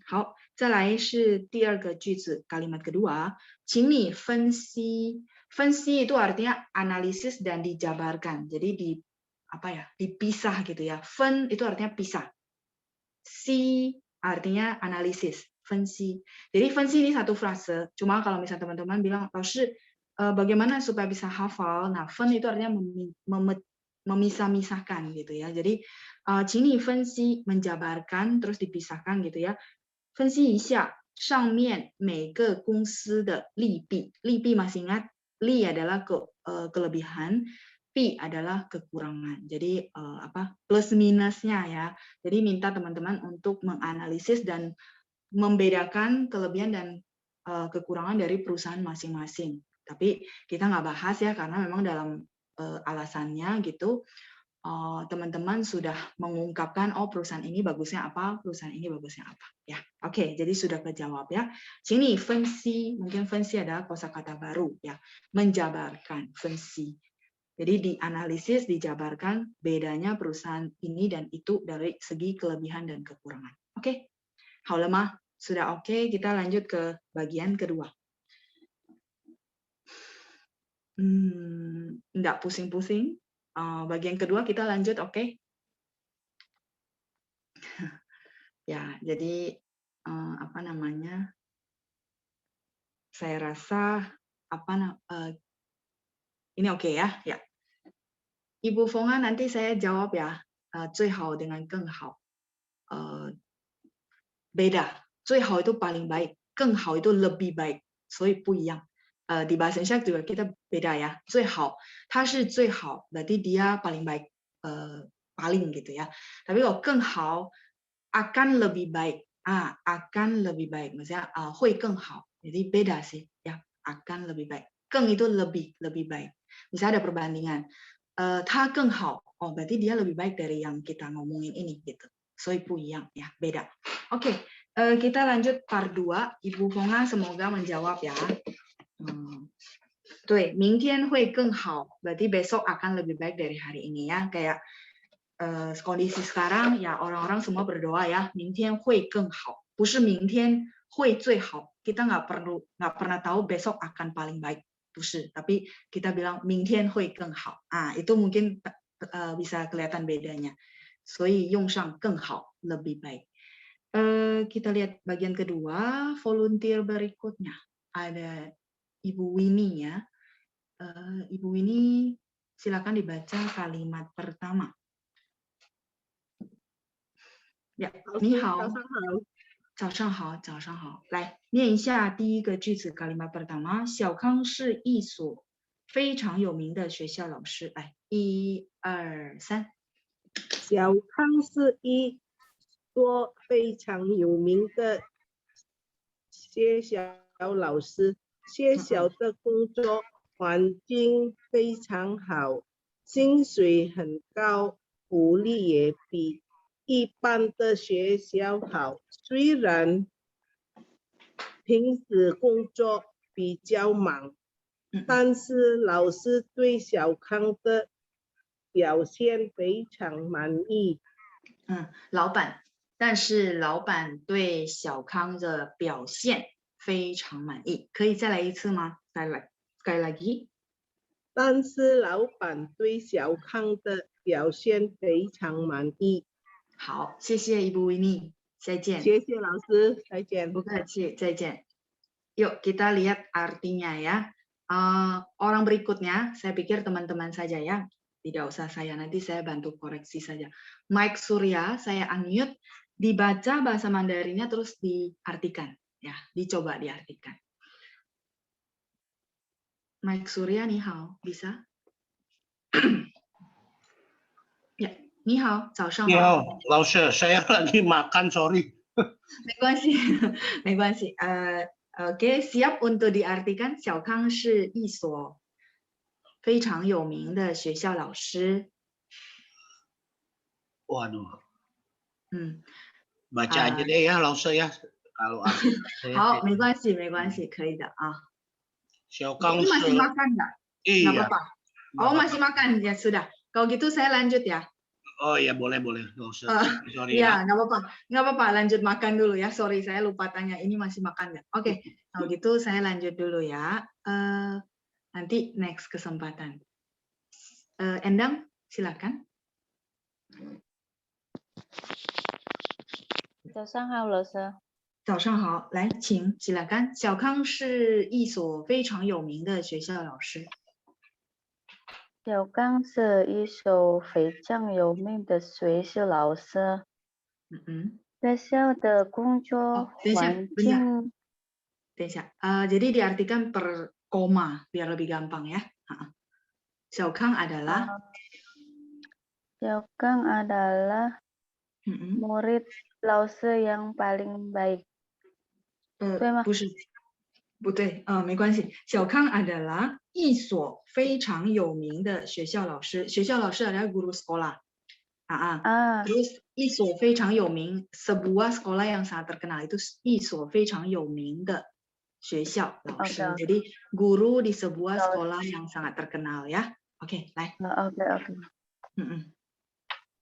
好，再来是第2个句子 kalimat kedua, 请你分析。分析 itu artinya analisis dan dijabarkan. Jadi dipisah gitu ya. Fen itu artinya pisah. Si artinya analisis, 分析. Jadi 分析ini satu frase. Cuma kalau misalnya teman-teman bilang, bagaimana supaya bisa hafal? Nah, 分 itu artinya memisah-misahkan gitu ya. Jadi 请你分析 menjabarkan terus dipisahkan gitu ya. 分析一下上面每个公司的利弊。利弊 masih ingat? Li adalah kelebihan, pi adalah kekurangan. Jadi plus minusnya ya. Jadi minta teman-teman untuk menganalisis dan membedakan kelebihan dan kekurangan dari perusahaan masing-masing. Tapi kita nggak bahas ya karena memang dalam alasannya gitu teman-teman sudah mengungkapkan perusahaan ini bagusnya apa, perusahaan ini bagusnya apa ya. Oke, jadi sudah kejawab ya. Sini fungsi, mungkin fungsi adalah kosakata baru ya, menjabarkan fungsi. Jadi dianalisis, dijabarkan bedanya perusahaan ini dan itu dari segi kelebihan dan kekurangan. Oke, hao le ma? Sudah oke, kita lanjut ke bagian kedua. Enggak pusing-pusing. Bagian kedua kita lanjut, oke? Ya, jadi saya rasa ini oke ya, ya. Ibu Fonga nanti saya jawab ya, 最好 dengan 更好. Beda, 最好 itu paling baik, 更好 itu lebih baik, 所以不一样. Di bahasa Indonesia juga kita beda ya. 最好，它是最好 berarti dia paling baik, paling gitu ya. Tapi kalau 更好 akan lebih baik, akan lebih baik, maksudnya 会更好. Jadi beda sih ya, akan lebih baik. 更 itu lebih baik. Misalnya ada perbandingan, 它更好, berarti dia lebih baik dari yang kita ngomongin ini gitu. 所以不一样 ya, beda. Oke, kita lanjut part 2. Ibu Fonga semoga menjawab ya. 对，明天会更好 berarti besok akan lebih baik dari hari ini ya. Kayak kondisi sekarang ya orang-orang semua berdoa ya, 明天会更好，不是明天会最好. Kita nggak pernah tahu besok akan paling baik, 不是. Tapi kita bilang 明天会更好. Itu mungkin bisa kelihatan bedanya. 所以用上更好 lebih baik. Kita lihat bagian kedua, volunteer berikutnya. Ada Ibu Winnie ya. Ibu Winnie silakan dibaca kalimat pertama. Ya, 你好，早上好，早上好。来念一下第一个句子 kalimat pertama. 小康是一所非常有名的学校老师。来，1、2、3。小康是一所非常有名的学校老师。学校的工作环境非常好，薪水很高，福利也比一般的学校好。虽然平时工作比较忙，但是老师对小康的表现非常满意。老板，但是老板对小康的表现非常满意。可以再来一次吗？再来一。但是老板对小康的表现非常满意。好，谢谢Ibu Winnie，再见。谢谢老师，再见。不客气，再见。Yuk kita lihat artinya ya. Orang berikutnya, saya pikir teman-teman saja ya. Tidak usah saya, nanti saya bantu koreksi saja. Mike Surya, saya unmute, dibaca bahasa Mandarinnya terus diartikan. Ya, dicoba diartikan. Mike Surya, 你好, bisa? Ya, 你好, 早上好。你好，老师，saya lagi makan, sorry. 没关系，没关系。Oke, siap untuk diartikan. 小康是一所非常有名的学校老师。Waduh. Baca aja deh ya, langsung ya. Kalau好，没关系，没关系，可以的啊。小康 Ini masih makan nggak? Nggak Iya. apa-apa. Nggak Oh, apa-apa. masih makan. Ya sudah. Kalau gitu saya lanjut ya. Oh ya, boleh. Nggak usah. Sorry ya. Iya, nggak apa-apa. Nggak apa-apa, lanjut makan dulu ya. Sorry, saya lupa tanya. Ini masih makan nggak? Oke, kalau gitu saya lanjut dulu ya. Nanti next kesempatan. Endang, silakan. 早上好，老师。早上好，来，请silakan。小康是一所非常有名的学校老师。小刚是一所非常有名的学校老师。学校的工作环境。等一下，jadi diartikan per koma biar lebih gampang ya. 小康 adalah. 小刚 adalah murid 老师 yang paling baik. 不是，不对，没关系。小康 adalah 一所非常有名的学校老师。学校老师 adalah guru sekolah. Terus 一所非常有名 sebuah sekolah yang sangat terkenal itu 一所非常有名的学校老师。Jadi guru di sebuah sekolah yang sangat terkenal ya. Oke, 来。Oke.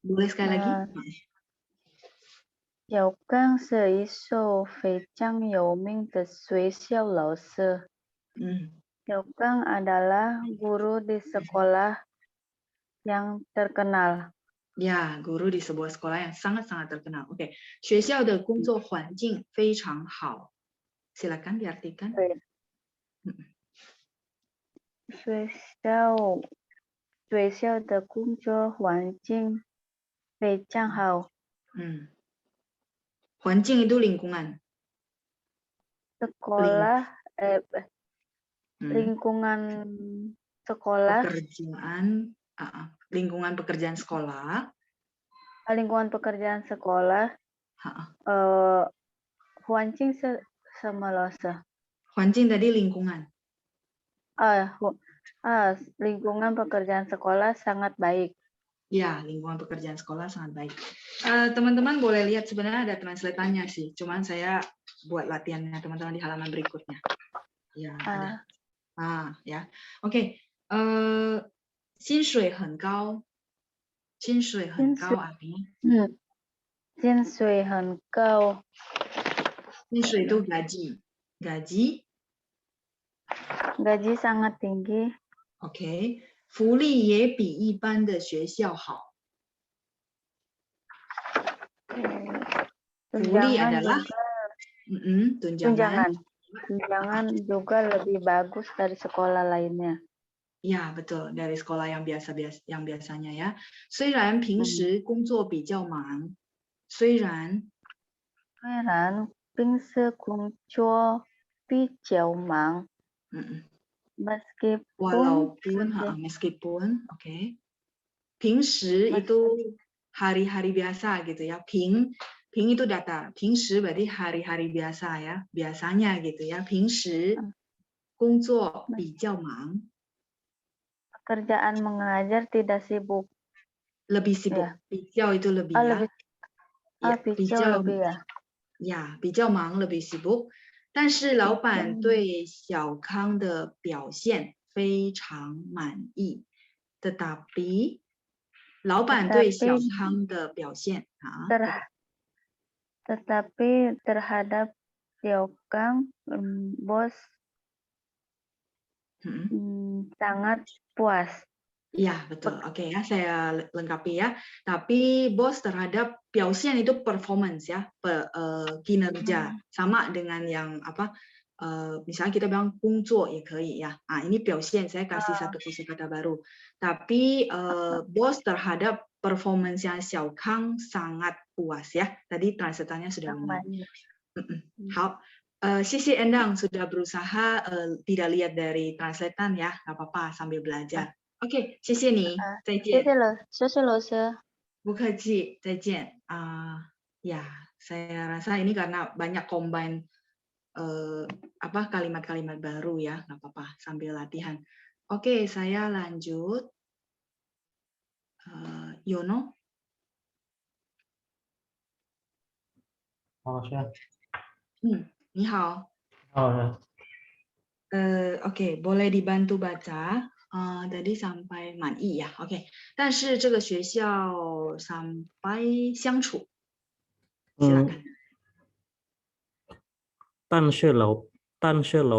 Boleh sekali lagi? 小刚是一所非常有名的学校老师。小刚 adalah guru di sekolah yang terkenal. Ya, guru di sebuah sekolah yang sangat-sangat terkenal. Oke, 学校的工作环境非常好。Silakan diartikan. 学校的工作环境非常好。环境 itu lingkungan. Sekolah, lingkungan sekolah. Pekerjaan, lingkungan pekerjaan sekolah. Lingkungan pekerjaan sekolah. 环境是什么老师？环境 tadi lingkungan. Lingkungan pekerjaan sekolah sangat baik. Ya, lingkungan pekerjaan sekolah sangat baik. Teman-teman boleh lihat sebenarnya ada translatannya sih. Cuman saya buat latihannya teman-teman di halaman berikutnya. Ya, ada. Ya. Oke. 薪水很高。薪水很高 artinya? 薪水很高。薪水 itu gaji. Gaji sangat tinggi. Oke. 福利也比一般的学校好。福利 adalah tunjangan. Tunjangan juga lebih bagus dari sekolah lainnya. Ya, betul. Dari sekolah yang biasanya ya. 虽然平时工作比较忙。虽然平时工作比较忙。Meskipun, oke. 平时 itu hari-hari biasa gitu ya. Ping itu datar. 平时 berarti hari-hari biasa ya. Biasanya gitu ya. 平时工作比较忙。Pekerjaan mengajar tidak sibuk. Lebih sibuk. 比较 itu lebih ya. 比较 lebih ya. Ya, 比较忙 lebih sibuk. 但是老板对小康的表现非常满意。Tetapi 老板对小康的表现 Tetapi terhadap Xiaokang, bos sangat puas. Ya, betul. Oke ya, saya lengkapi ya. Tapi bos terhadap 表现 itu performance ya, kinerja. Sama dengan yang apa? Misalnya kita bilang 工作 也可以ya. Ini 表现 saya kasih satu kosakata baru. Tapi bos terhadap performance yang Xiaokang sangat puas ya. Tadi translatannya sudah benar. 好。谢谢 Endang sudah berusaha tidak lihat dari translatan ya. Nggak apa-apa sambil belajar. Oke, 谢谢你，再见。谢谢老师。不客气，再见。Ya, saya rasa ini karena banyak combine kalimat-kalimat baru ya, nggak apa-apa sambil latihan. Oke, saya lanjut. Yono. 好，是。你好。好的。Oke, boleh dibantu baca tadi sampai 满意 ya, oke. 但是这个学校 sampai 相处, silakan. 但是老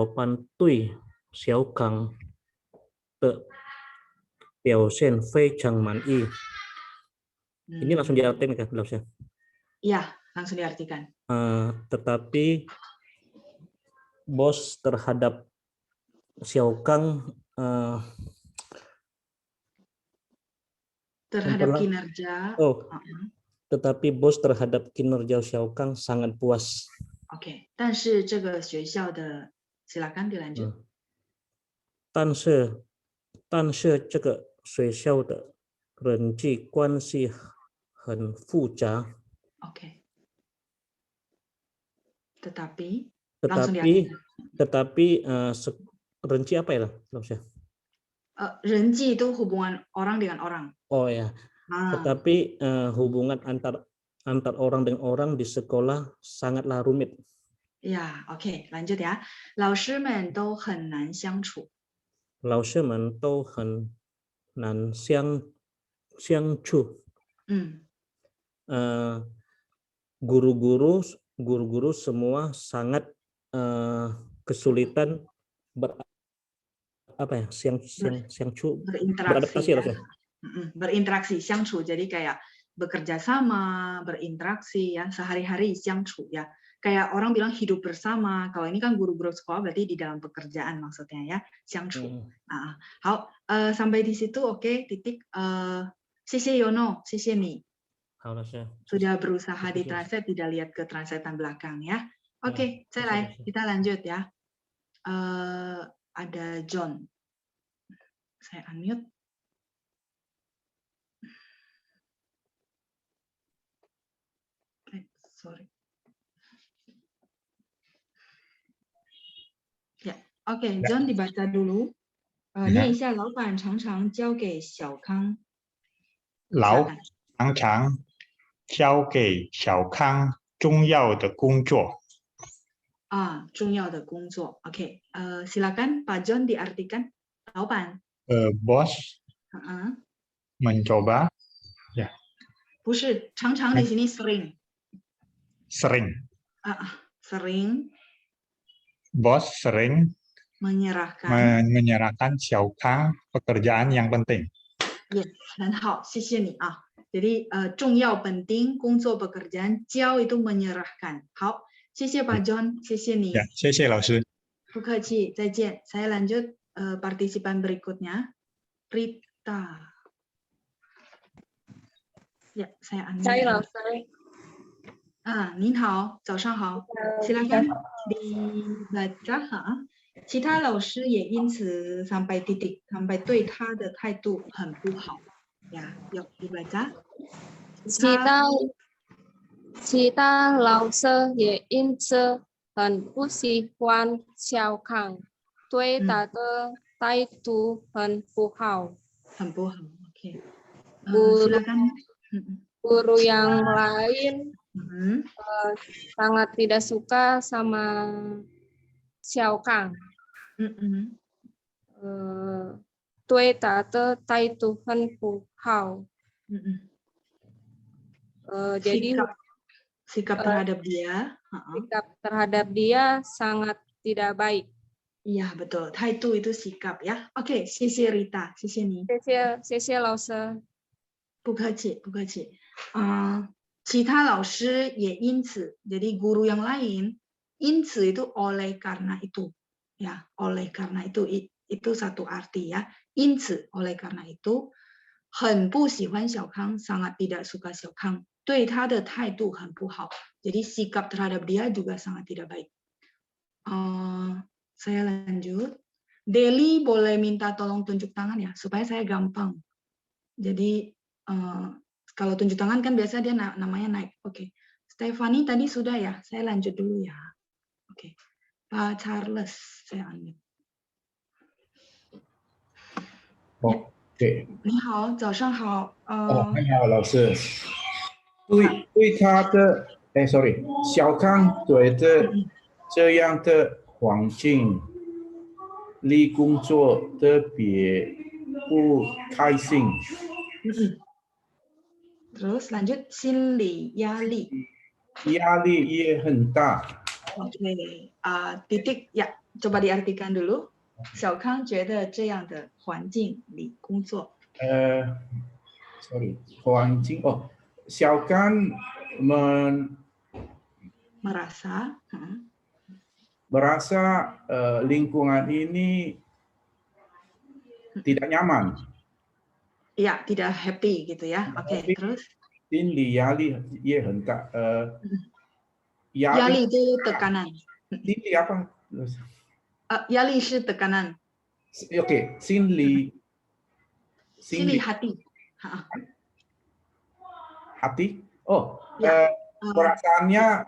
板对小康的表现非常满意. Ini langsung diartikan kan, Lausnya? Iya, langsung diartikan. Tetapi bos terhadap Xiao Kang terhadap kinerja. Tetapi bos terhadap kinerja Xiao Kang sangat puas. Oke, 但是这个学校的 silakan dilanjut. 但是这个学校的人际关系很复杂. Oke. Tetapi renci apa ya, Lausnya? 人际 itu hubungan orang dengan orang. Oh ya. Tetapi hubungan antar orang dengan orang di sekolah sangatlah rumit. Ya, oke, lanjut ya. 老师们都很难相处. 老师们都很难相处. Guru-guru semua sangat kesulitan beradaptasi ya. Berinteraksi, 相处 jadi kayak bekerja sama, berinteraksi ya, sehari-hari 相处 ya. Kayak orang bilang hidup bersama. Kalau ini kan guru-guru sekolah berarti di dalam pekerjaan maksudnya ya, 相处. Hao, sampai di situ oke, titik. 谢谢 Yono, 谢谢你. Sudah berusaha di translate, tidak lihat ke translatean belakang ya. Oke, kita lanjut ya. Ada John. Saya unmute. Sorry. Ya, oke, John dibaca dulu. 念一下老板常常交给小康。老板常常交给小康重要的工作。重要的工作. Oke, silakan Pak John diartikan. 老板. Bos mencoba. Ya. 不是，常常 di sini sering. Sering. Sering. Bos sering menyerahkan Xiao Kang pekerjaan yang penting. Yes, 很好，谢谢你啊。Jadi 重要penting 工作 pekerjaan, 交 itu menyerahkan. 好，谢谢Pak John, 谢谢你。Ya, 谢谢老师。不客气，再见。Saya lanjut partisipan berikutnya, Rita. Ya, saya unmute. 蔡老师。您好，早上好。Silakan dibaca哈。其他老师也因此 sampai titik, sampai 对他的态度很不好。Ya, yuk dibaca. 其他老师也因此很不喜欢小康，对他的态度很不好。很不好 ，oke. Silakan. Guru yang lain sangat tidak suka sama Xiao Kang. 对他的态度很不好. Jadi sikap terhadap dia, sikap terhadap dia sangat tidak baik. Iya betul, 态度 itu sikap ya. Oke, 谢谢 Rita, 谢谢你。谢谢老师。不客气，不客气。其他老师也因此, jadi guru yang lain, 因此 itu oleh karena itu, ya, oleh karena itu satu arti ya. 因此 oleh karena itu, 很不喜欢小康, sangat tidak suka 小康, 对他的态度很不好. Jadi sikap terhadap dia juga sangat tidak baik. Saya lanjut. Deli boleh minta tolong tunjuk tangan ya, supaya saya gampang. Jadi kalau tunjuk tangan kan biasa dia namanya naik. Oke. Stephanie tadi sudah ya, saya lanjut dulu ya. Oke. Pak Charles, saya unmute. 对，你好，早上好。你好，老师。对他的，sorry， 小康对的这样的环境离工作特别不开心。Terus lanjut 心理压力。压力也很大。Oke, titik ya, coba diartikan dulu. 小康觉得这样的环境里工作。sorry, 环境哦，小康merasa lingkungan ini tidak nyaman. Iya, tidak happy gitu ya. Oke, terus? 心理压力也很大。压力 itu tekanan. 心理apa? 压力是 tekanan. Oke, 心理 hati. Hati? Oh, perasaannya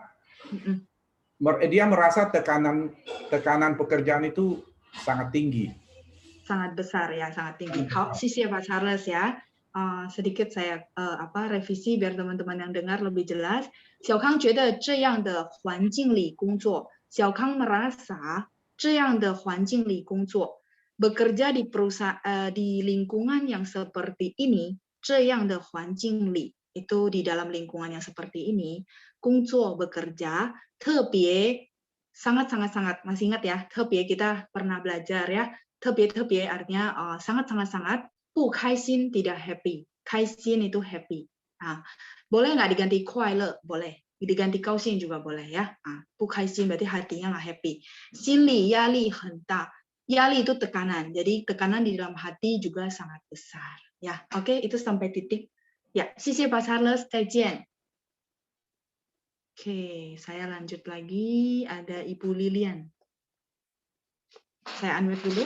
dia merasa tekanan pekerjaan itu sangat tinggi. Sangat besar ya, sangat tinggi. 好，谢谢Pak Charles ya. Sedikit saya revisi biar teman-teman yang dengar lebih jelas. 小康觉得这样的环境里工作，小康 merasa 这样的环境里工作。bekerja di perusahaan di lingkungan yang seperti ini, 这样的环境里 itu di dalam lingkungan yang seperti ini, 工作 bekerja, 特别 sangat masih ingat ya, 特别 kita pernah belajar ya, 特别 artinya sangat 不开心 tidak happy, 开心 itu happy. Boleh nggak diganti 快乐? Boleh. Diganti 高兴 juga boleh ya. 不开心 berarti hatinya nggak happy. 心理压力很大. 压力 itu tekanan, jadi tekanan di dalam hati juga sangat besar. Ya, oke, itu sampai titik. Ya, 谢谢 Pak Charles, 再见. Oke, saya lanjut lagi. Ada Ibu Lilian. Saya unmute dulu.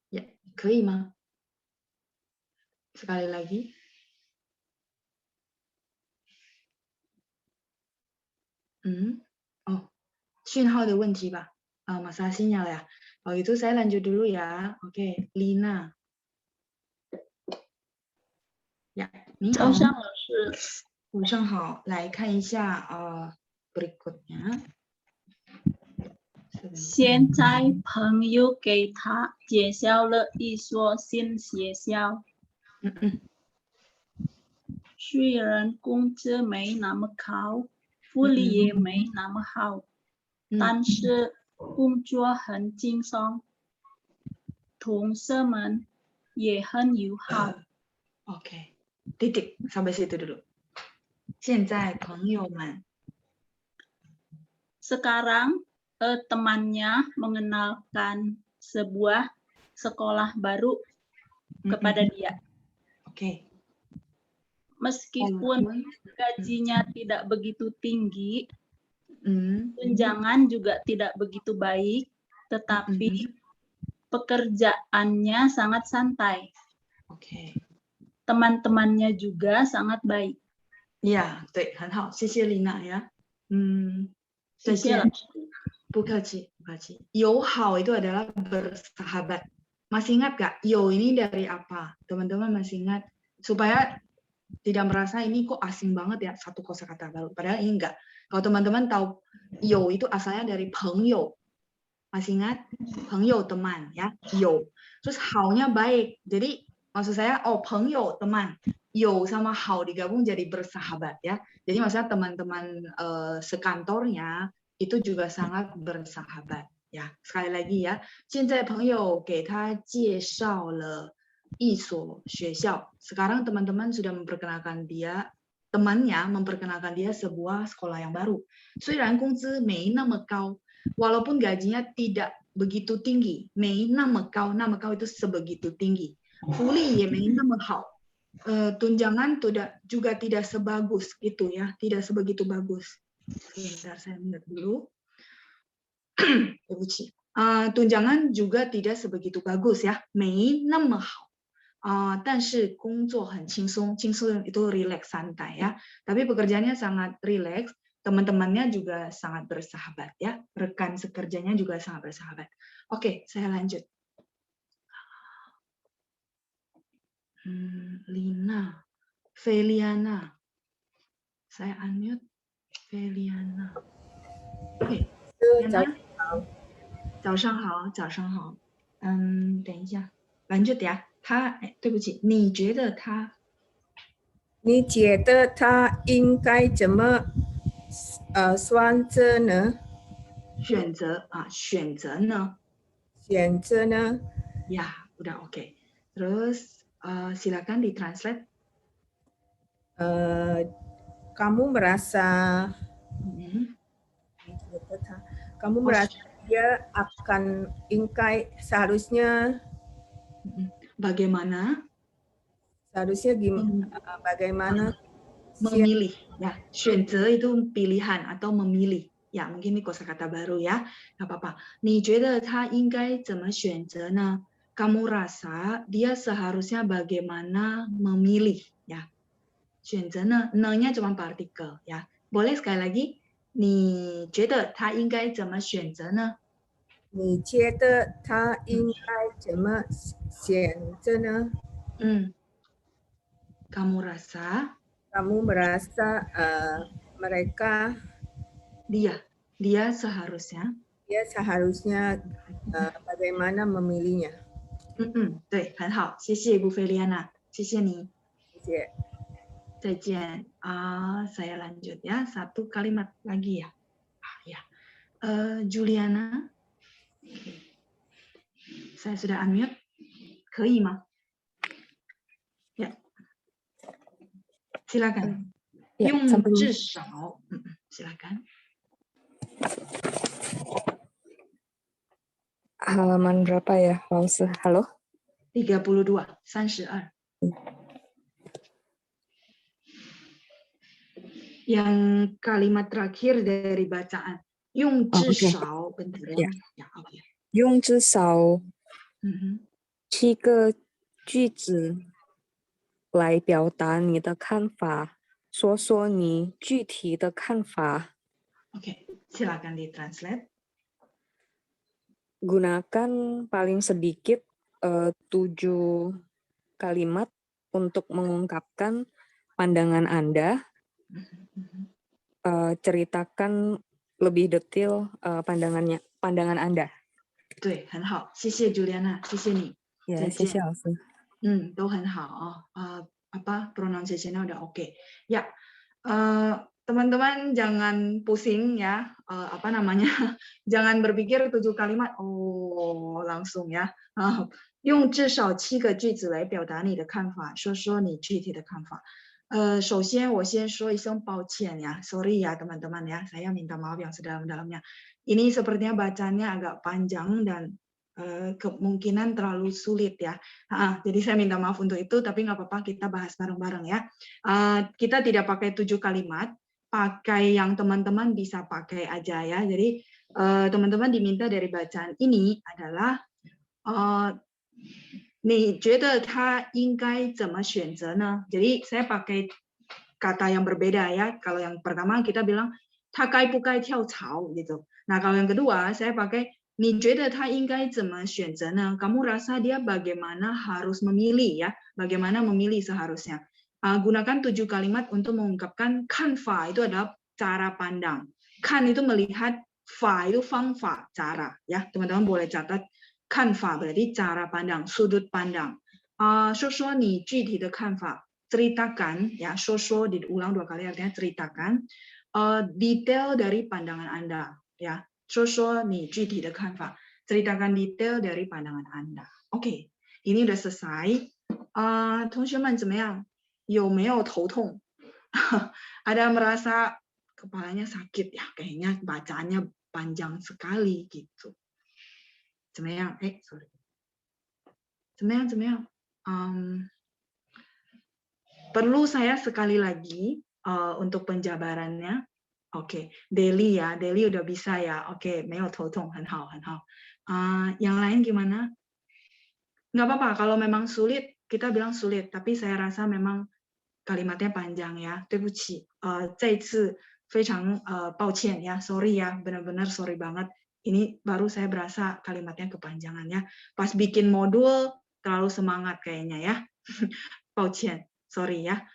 Ya, 可以吗? Sekali lagi. Oh, 讯号的问题吧. Masalah sinyal ya. Kalau gitu saya lanjut dulu ya. Oke, Lina. Ya, 你好。早上老师。晚上好，来看一下berikutnya. 现在朋友给他介绍了一所新学校。虽然工资没那么高，福利也没那么好，但是工作很轻松，同事们也很友好。Oke, titik sampai situ dulu. 现在朋友们 sekarang temannya mengenalkan sebuah sekolah baru kepada dia. Oke. Meskipun gajinya tidak begitu tinggi, tunjangan juga tidak begitu baik, tetapi pekerjaannya sangat santai. Oke. Teman-temannya juga sangat baik. Ya, 对，很好，谢谢丽娜呀。再见。不客气，不客气。友好 itu adalah bersahabat. Masih ingat gak? Yo ini dari apa? Teman-teman masih ingat? Supaya tidak merasa ini kok asing banget ya, satu kosakata baru. Padahal ini enggak. Kalau teman-teman tahu yo itu asalnya dari 朋友. Masih ingat? 朋友 teman ya, yo. Terus hao-nya baik. Jadi maksud saya, 朋友 teman. Yo sama hao digabung jadi bersahabat ya. Jadi maksudnya teman-teman sekantornya itu juga sangat bersahabat ya. Sekali lagi ya, 现在朋友给他介绍了一所学校. Sekarang teman-teman sudah memperkenalkan dia, temannya memperkenalkan dia sebuah sekolah yang baru. 虽然工资没那么高, walaupun gajinya tidak begitu tinggi, 没那么高, 那么高 itu sebegitu tinggi. 福利也没那么好. Tunjangan juga tidak sebagus itu ya, tidak sebegitu bagus. Sebentar saya lihat dulu. Tunjangan juga tidak sebegitu bagus ya, 没那么好。但是工作很轻松，轻松 itu relax santai ya. Tapi pekerjaannya sangat relax, teman-temannya juga sangat bersahabat ya, rekan sekerjanya juga sangat bersahabat. Oke, saya lanjut. Lina, Feliana, saya unmute. Feliana. OK， 早上好，早上好。等一下，lanjut ya。对不起，你觉得他应该怎么选择呢？选择呢？选择呢？ Ya, udah oke. Terus silakan ditranslate. Kamu merasa dia akan seharusnya bagaimana bagaimana memilih ya, 选择 itu pilihan atau memilih ya, mungkin ini kosakata baru ya, nggak apa-apa. 你觉得他应该怎么选择呢？ Kamu rasa dia seharusnya bagaimana memilih ya. 选择呢 nya cuma partikel ya. Boleh sekali lagi, 你觉得他应该怎么选择呢？ 你觉得他应该怎么选择呢？ Kamu merasa mereka dia seharusnya bagaimana memilihnya? 对，很好，谢谢Bu Feliana， 谢谢你。谢谢。再见。Saya lanjut ya, satu kalimat lagi ya. Juliana, saya sudah unmute, 可以吗？ Ya, silakan. 用至少，silakan. Halaman berapa ya, Laus? Halo? 32, 32. Yang kalimat terakhir dari bacaan. 用至少 bentar ya. Ya, oke. 用至少7个句子来表达你的看法，说说你具体的看法。 Oke, silakan ditranslate. Gunakan paling sedikit 7 kalimat untuk mengungkapkan pandangan Anda. Ceritakan lebih detail pandangan Anda. 对，很好，谢谢 Juliana， 谢谢你。Ya, 谢谢老师。都很好pronunciation-nya udah oke. Ya, teman-teman jangan pusing ya, jangan berpikir 7 kalimat, langsung ya. 用至少7个句子来表达你的看法，说说你具体的看法。首先我先说一声抱歉ya, sorry ya teman-teman ya, saya minta maaf yang sedalam-dalamnya. Ini sepertinya bacanya agak panjang dan kemungkinan terlalu sulit ya. Jadi saya minta maaf untuk itu, tapi nggak apa-apa, kita bahas bareng-bareng ya. Kita tidak pakai 7 kalimat, pakai yang teman-teman bisa pakai aja ya. Jadi teman-teman diminta dari bacaan ini adalah 你觉得他应该怎么选择呢? Jadi saya pakai kata yang berbeda ya. Kalau yang pertama kita bilang 他该不该跳槽 gitu. Nah, kalau yang kedua saya pakai 你觉得他应该怎么选择呢? Kamu rasa dia bagaimana harus memilih ya? Bagaimana memilih seharusnya? Gunakan 7 kalimat untuk mengungkapkan kan fa itu adalah cara pandang. Kan itu melihat, fa itu fangfa, cara ya. Teman-teman boleh catat. 看法 berarti cara pandang, sudut pandang. 说说你具体的看法, ceritakan ya, 说说 diulang 2 kali artinya ceritakan detail dari pandangan Anda ya. 说说你具体的看法, ceritakan detail dari pandangan Anda. Oke, ini udah selesai. 同学们怎么样? 有没有头痛? Ada merasa kepalanya sakit ya, kayaknya bacaannya panjang sekali gitu. 怎么样? Sorry. 怎么样? Perlu saya sekali lagi untuk penjabarannya. Oke, Deli ya, Deli udah bisa ya. Oke, 没有头痛，很好。Yang lain gimana? Nggak apa-apa, kalau memang sulit, kita bilang sulit. Tapi saya rasa memang kalimatnya panjang ya. 对不起，再次非常抱歉ya, sorry ya, benar-benar sorry banget. Ini baru saya berasa kalimatnya kepanjangan ya. Pas bikin modul terlalu semangat kayaknya ya. 抱歉, sorry ya.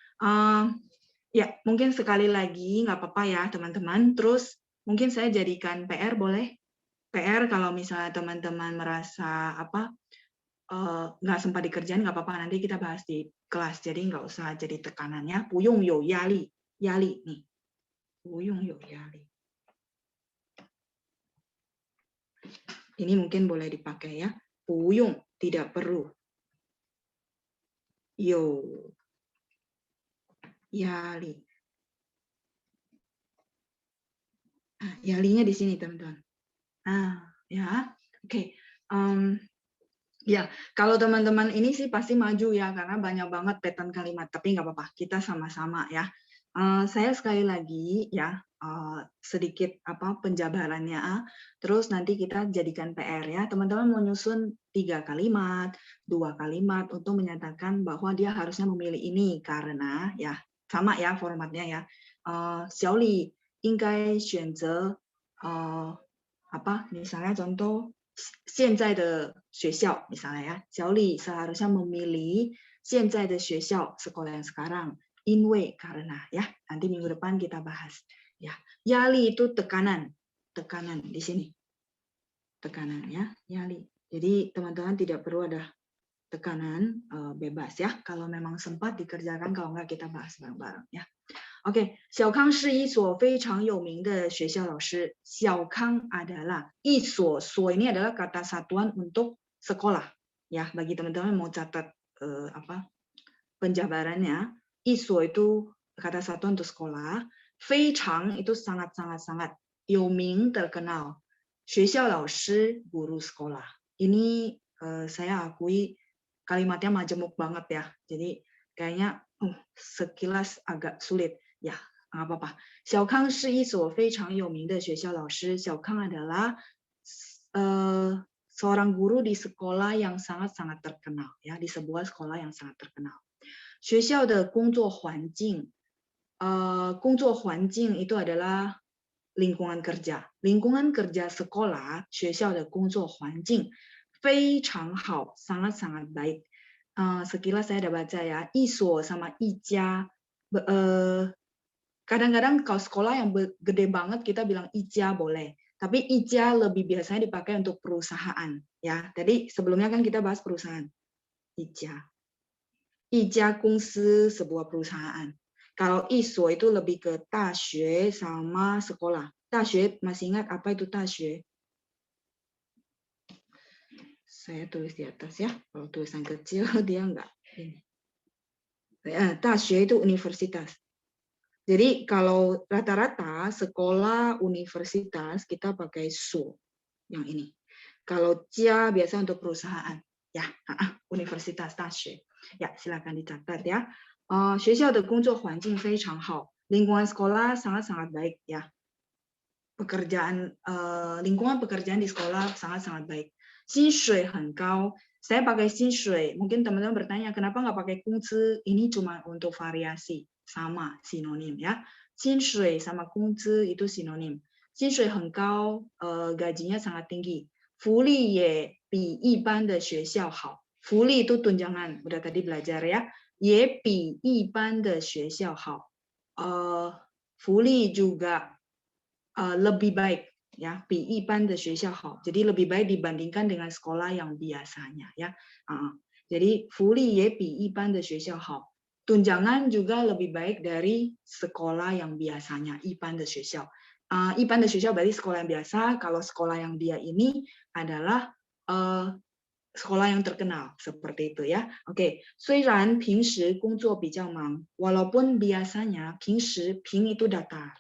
Ya, mungkin sekali lagi nggak apa-apa ya teman-teman. Terus mungkin saya jadikan PR boleh? PR kalau misalnya teman-teman merasa nggak sempat dikerjain nggak apa-apa, nanti kita bahas di kelas. Jadi nggak usah jadi tekanannya. 不用有压力, 压力 nih. 不用有压力. Ini mungkin boleh dipakai ya. 不用 tidak perlu. 有压力. Nah, yalinya di sini teman-teman. Ya, oke. Ya, kalau teman-teman ini sih pasti maju ya, karena banyak banget pattern kalimat. Tapi nggak apa-apa, kita sama-sama ya. Saya sekali lagi ya, sedikit penjabarannya. Terus nanti kita jadikan PR ya. Teman-teman mau nyusun 3 kalimat, 2 kalimat untuk menyatakan bahwa dia harusnya memilih ini karena ya sama ya formatnya ya. 小李应该选择misalnya contoh 现在的学校 misalnya ya. 小李 seharusnya memilih 现在的学校 sekolah yang sekarang. 因为 karena ya. Nanti minggu depan kita bahas. Ya, yali itu tekanan di sini. Tekanan ya, yali. Jadi teman-teman tidak perlu ada tekanan, bebas ya. Kalau memang sempat dikerjakan, kalau enggak kita bahas bareng-bareng ya. Oke, 小康是一所非常有名的学校老师。小康 adalah 一所 ini adalah kata satuan untuk sekolah. Ya, bagi teman-teman mau catat penjabarannya, 一所 itu kata satuan untuk sekolah. 非常 itu sangat-sangat-sangat. 有名 terkenal. 学校老师 guru sekolah. Ini saya akui kalimatnya majemuk banget ya. Jadi kayaknya sekilas agak sulit. Ya, nggak apa-apa. 小康是一所非常有名的学校老师。小康 adalah seorang guru di sekolah yang sangat-sangat terkenal ya, di sebuah sekolah yang sangat terkenal. 学校的工作环境，工作环境 itu adalah lingkungan kerja. Lingkungan kerja sekolah, 学校的工作环境非常好, sangat-sangat baik. Sekilas saya udah baca ya, 一所 sama 一家. Kadang-kadang kalau sekolah yang gede banget kita bilang 一家 boleh. Tapi 一家 lebih biasanya dipakai untuk perusahaan ya. Tadi sebelumnya kan kita bahas perusahaan. 一家. 一家公司 sebuah perusahaan. Kalau 一所 itu lebih ke 大学 sama sekolah. 大学 masih ingat apa itu 大学? Saya tulis di atas ya. Kalau tulisan kecil dia enggak ini. 大学 itu universitas. Jadi kalau rata-rata sekolah universitas kita pakai 所 yang ini. Kalau 家 biasa untuk perusahaan ya, universitas 大学. Ya, silakan dicatat ya. 学校的工作环境非常好. Lingkungan sekolah sangat-sangat baik ya. Pekerjaan lingkungan pekerjaan di sekolah sangat-sangat baik. 薪水很高. Saya pakai 薪水. Mungkin teman-teman bertanya kenapa nggak pakai 工资? Ini cuma untuk variasi. Sama sinonim ya. 薪水 sama 工资 itu sinonim. 薪水很高, gajinya sangat tinggi. 福利也比一般的学校好. 福利 itu tunjangan, udah tadi belajar ya. 也比一般的学校好. 福利 juga lebih baik ya, 比一般的学校好. Jadi lebih baik dibandingkan dengan sekolah yang biasanya ya. Jadi 福利也比一般的学校好. Tunjangan juga lebih baik dari sekolah yang biasanya, 一般的学校. 一般的学校 berarti sekolah yang biasa, kalau sekolah yang dia ini adalah sekolah yang terkenal, seperti itu ya. Oke, 虽然平时工作比较忙, walaupun biasanya, 平时 平 itu datar.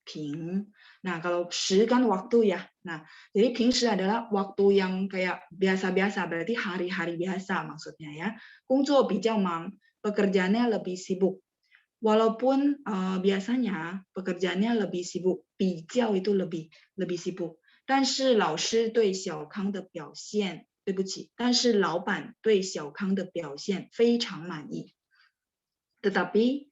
平. Nah, kalau 时 kan waktu ya. Nah, jadi 平时 adalah waktu yang kayak biasa-biasa, berarti hari-hari biasa maksudnya ya. 工作比较忙, pekerjaannya lebih sibuk. Walaupun biasanya pekerjaannya lebih sibuk, 比较 itu lebih sibuk. 但是老师对小康的表现 对不起，但是老板对小康的表现非常满意。Tetapi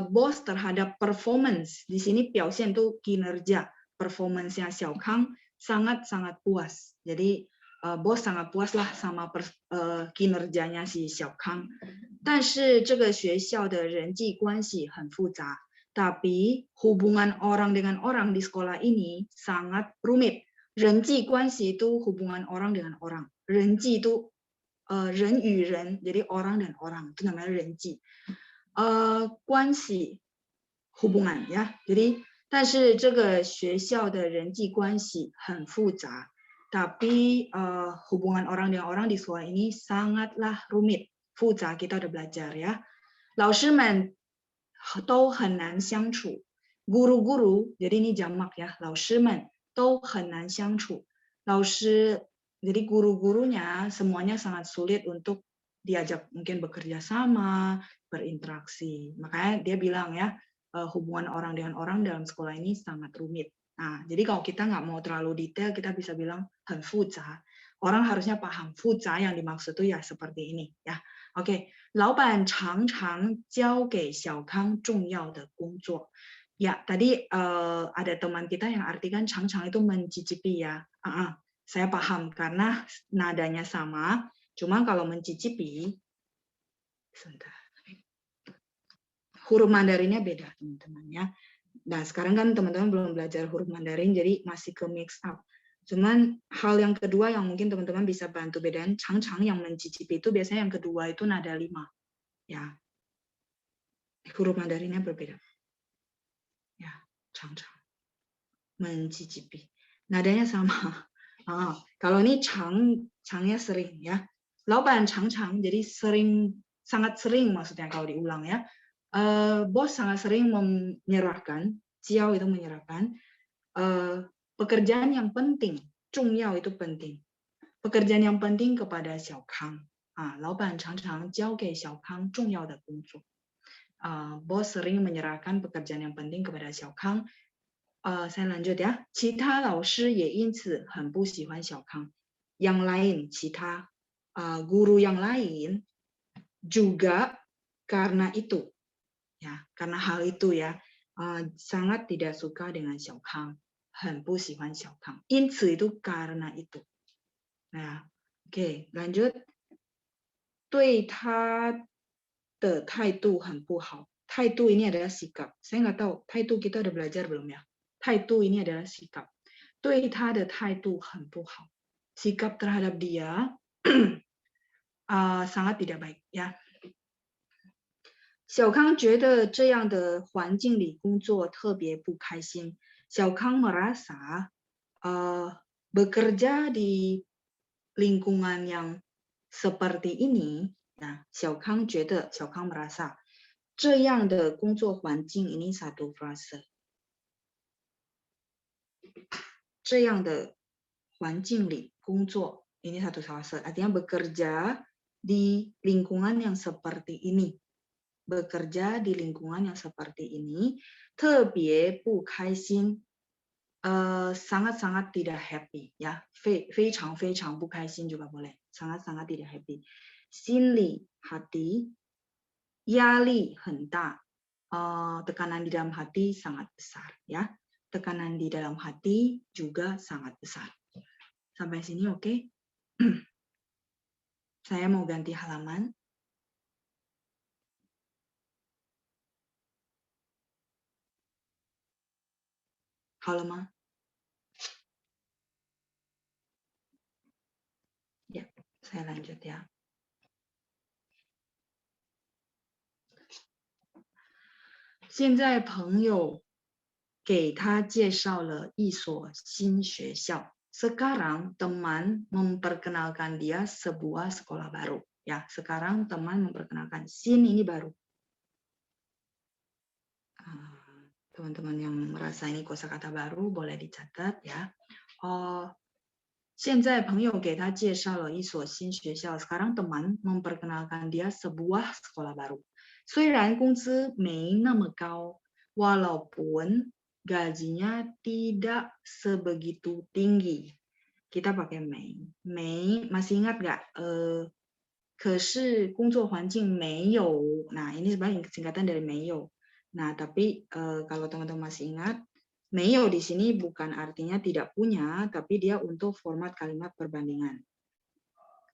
bos terhadap performance di sini 表现 itu kinerja, performance-nya 小康 sangat-sangat puas. Jadi bos sangat puas lah sama kinerjanya si Xiao Kang. 但是这个学校的人际关系很复杂, tapi hubungan orang dengan orang di sekolah ini sangat rumit. 人际关系 itu hubungan orang dengan orang. 人际 itu 人与人, jadi orang dan orang, itu namanya 人际. 关系 hubungan ya. Jadi 但是这个学校的人际关系很复杂, tapi hubungan orang dengan orang di sekolah ini sangatlah rumit. 复杂 kita udah belajar ya. 老师们都很难相处. Guru-guru, jadi ini jamak ya. 老师们都很难相处. 老师, jadi guru-gurunya semuanya sangat sulit untuk diajak mungkin bekerja sama, berinteraksi. Makanya dia bilang ya, hubungan orang dengan orang dalam sekolah ini sangat rumit. Nah, jadi kalau kita nggak mau terlalu detail, kita bisa bilang 很复杂. Orang harusnya paham 复杂 yang dimaksud itu ya seperti ini ya. Oke, 老板常常交给小康重要的工作. Ya, tadi ada teman kita yang artikan 常常 itu mencicipi ya. Saya paham karena nadanya sama. Cuma kalau mencicipi, sebentar. Huruf Mandarinnya beda teman-teman ya. Nah, sekarang kan teman-teman belum belajar huruf Mandarin, jadi masih ke mix up. Cuman hal yang kedua yang mungkin teman-teman bisa bantu bedain, chang-chang yang mencicipi itu biasanya yang kedua itu nada 5. Ya. Huruf Mandarinnya berbeda. Ya, chang-chang. Mencicipi. Nadanya sama. Kalau ini changnya sering ya. 老板常常 jadi sering, sangat sering maksudnya kalau diulang ya. Bos sangat sering menyerahkan, jiao itu menyerahkan, pekerjaan yang penting, 重要 itu penting. Pekerjaan yang penting kepada Xiao Kang. 老板常常交给小康重要的工作. Bos sering menyerahkan pekerjaan yang penting kepada Xiao Kang. Saya lanjut ya. 其他老师也因此很不喜欢小康. Yang lain, 其他 guru yang lain juga karena itu. Ya, karena hal itu ya, sangat tidak suka dengan Xiao Kang. 很不喜欢小康. 因此 itu karena itu. Nah, oke, lanjut. 对他的态度很不好. 态度 ini adalah sikap. Saya nggak tahu, 态度 kita udah belajar belum ya? 态度 ini adalah sikap. 对他的态度很不好. Sikap terhadap dia sangat tidak baik ya. 小康觉得这样的环境里工作特别不开心. Xiao Kang merasa bekerja di lingkungan yang seperti ini, ya, Xiao Kang 觉得, Xiao Kang merasa 这样的工作环境 ini satu frase. 这样的环境里工作 ini satu frase. Artinya bekerja di lingkungan yang seperti ini. Bekerja di lingkungan yang seperti ini, 特别不开心, sangat-sangat tidak happy ya, 非常非常不开心 juga boleh, sangat-sangat tidak happy. 心里 hati, 压力很大, tekanan di dalam hati sangat besar ya, tekanan di dalam hati juga sangat besar. Sampai sini oke? Saya mau ganti halaman. Halaman. Ya, saya lanjut ya. Sekarang 朋友给他介绍了一所新学校. Sekarang teman memperkenalkan dia sebuah sekolah baru. Ya, sekarang teman memperkenalkan. Sin ini baru. Teman-teman yang merasa ini kosakata baru boleh dicatat ya. 现在朋友给他介绍了一所新学校. Sekarang teman memperkenalkan dia sebuah sekolah baru. 虽然工资没那么高, walaupun gajinya tidak sebegitu tinggi. Kita pakai 没 masih ingat nggak? 可是工作环境没有. Nah, ini sebenarnya singkatan dari 没有. Nah, tapi kalau teman-teman masih ingat, 没有 di sini bukan artinya tidak punya, tapi dia untuk format kalimat perbandingan.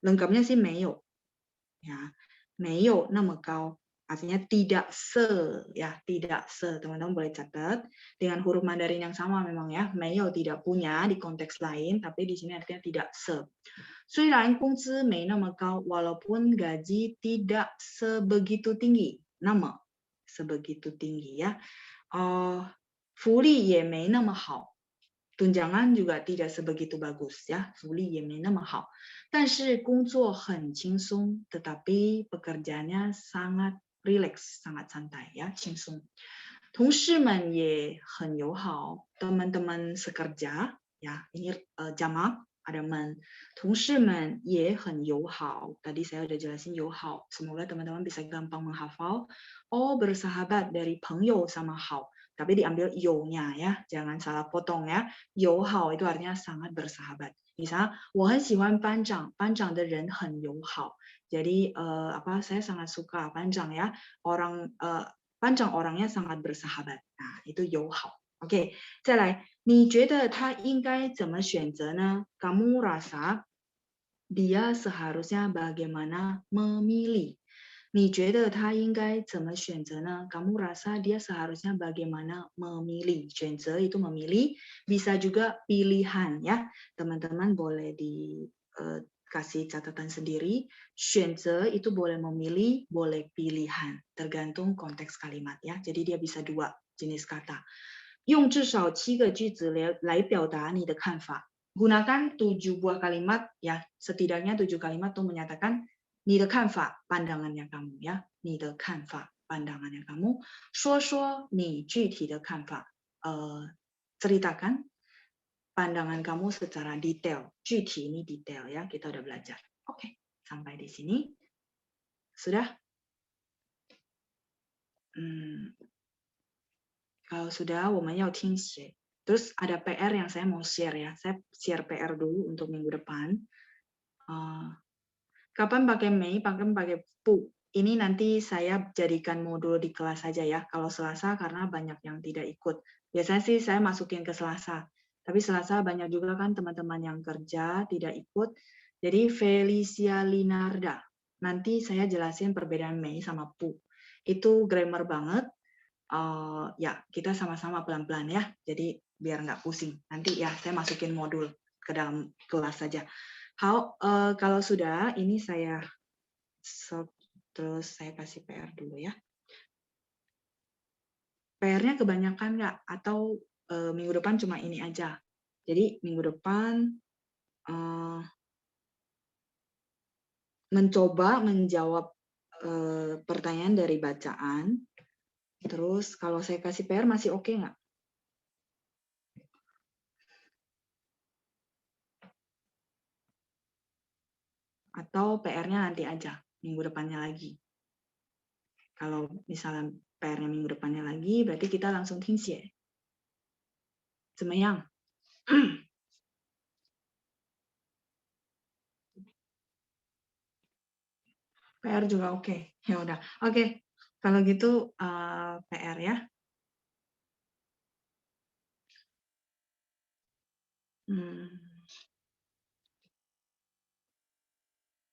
Lengkapnya sih 没有 ya, 没有那么高, artinya tidak ya, tidak teman-teman boleh catat dengan huruf Mandarin yang sama memang ya, 没有 tidak punya di konteks lain, tapi di sini artinya tidak 虽然工资没那么高, walaupun gaji tidak sebegitu tinggi, 那么 sebegitu tinggi ya, 福利也没那么好. Tunjangan juga tidak sebegitu bagus ya, 福利也没那么好. 但是工作很轻松, tetapi pekerjaannya sangat rileks, sangat santai ya, 轻松. 同事们也很友好, teman-teman sekerja ya, ini jamak ada men. 同事们也很友好. Tadi saya udah jelasin 友好, semoga teman-teman bisa gampang menghafal. Oh, bersahabat dari 朋友 sama 好. Tapi diambil you-nya ya, jangan salah potong ya. 友好 itu artinya sangat bersahabat. Misalnya, 我很喜欢班长, 班长的人很友好. Jadi saya sangat suka 班长 ya,班长 orangnya sangat bersahabat. Nah, itu 友好. Oke, 再来，你觉得他应该怎么选择呢？ Kamu rasa dia seharusnya bagaimana memilih? 你觉得他应该怎么选择呢？ Kamu rasa dia seharusnya bagaimana memilih? 选择 itu memilih, bisa juga pilihan ya. Teman-teman boleh dikasih catatan sendiri. 选择 itu boleh memilih, boleh pilihan, tergantung konteks kalimat ya. Jadi dia bisa dua jenis kata. 用至少7个句子来表达你的看法. Gunakan 7 buah kalimat ya, setidaknya 7 kalimat untuk menyatakan 你的看法 pandangannya kamu ya, 你的看法 pandangannya kamu. 说说你具体的看法, ceritakan pandangan kamu secara detail. 具体 ini detail ya, kita udah belajar. Oke, sampai di sini. Sudah? Kalau sudah, 我们要听写. Terus ada PR yang saya mau share ya. Saya share PR dulu untuk minggu depan. Kapan pakai Mei, kapan pakai Pu. Ini nanti saya jadikan modul di kelas saja ya. Kalau Selasa karena banyak yang tidak ikut. Biasanya sih saya masukin ke Selasa. Tapi Selasa banyak juga kan teman-teman yang kerja tidak ikut. Jadi Felicia Linarda. Nanti saya jelasin perbedaan Mei sama Pu. Itu grammar banget. Ya, kita sama-sama pelan-pelan ya. Jadi biar nggak pusing. Nanti ya saya masukin modul ke dalam kelas saja. Kalau sudah, ini saya terus saya kasih PR dulu ya. PR-nya kebanyakan nggak? Atau minggu depan cuma ini aja? Jadi minggu depan mencoba menjawab pertanyaan dari bacaan. Terus kalau saya kasih PR masih oke nggak? Atau PR-nya nanti aja, minggu depannya lagi. Kalau misalnya PR-nya minggu depannya lagi, berarti kita langsung 听写. 怎么样? PR juga oke. Ya udah. Oke. Kalau gitu PR ya.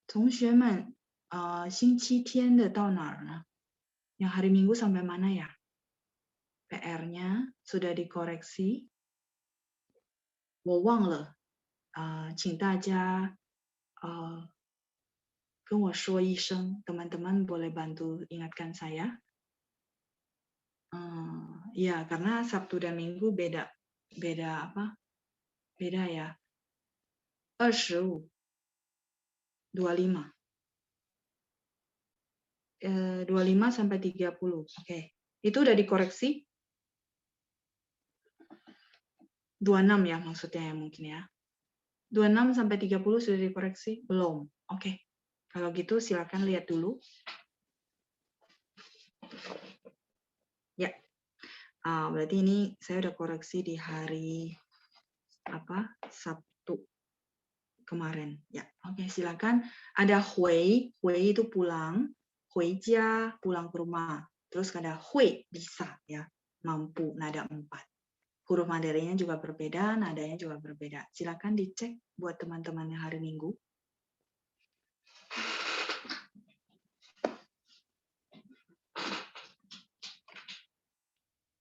同学们, 星期天的到哪儿呢? Yang hari Minggu sampai mana ya? PR-nya sudah dikoreksi. 我忘了, 请大家跟我说一声, teman-teman boleh bantu ingatkan saya. Ya, karena Sabtu dan Minggu beda apa? Beda ya. 25. 25 sampai 30. Oke. Itu udah dikoreksi? 26 ya maksudnya ya mungkin ya. 26 sampai 30 sudah dikoreksi? Belum. Oke. Kalau gitu silakan lihat dulu. Ya. Berarti ini saya udah koreksi di hari Sabtu kemarin. Ya, oke, silakan. Ada hui itu pulang, huijia pulang ke rumah. Terus ada hui bisa ya, mampu, nada 4. Huruf Mandarinnya juga berbeda, nadanya juga berbeda. Silakan dicek buat teman-teman yang hari Minggu.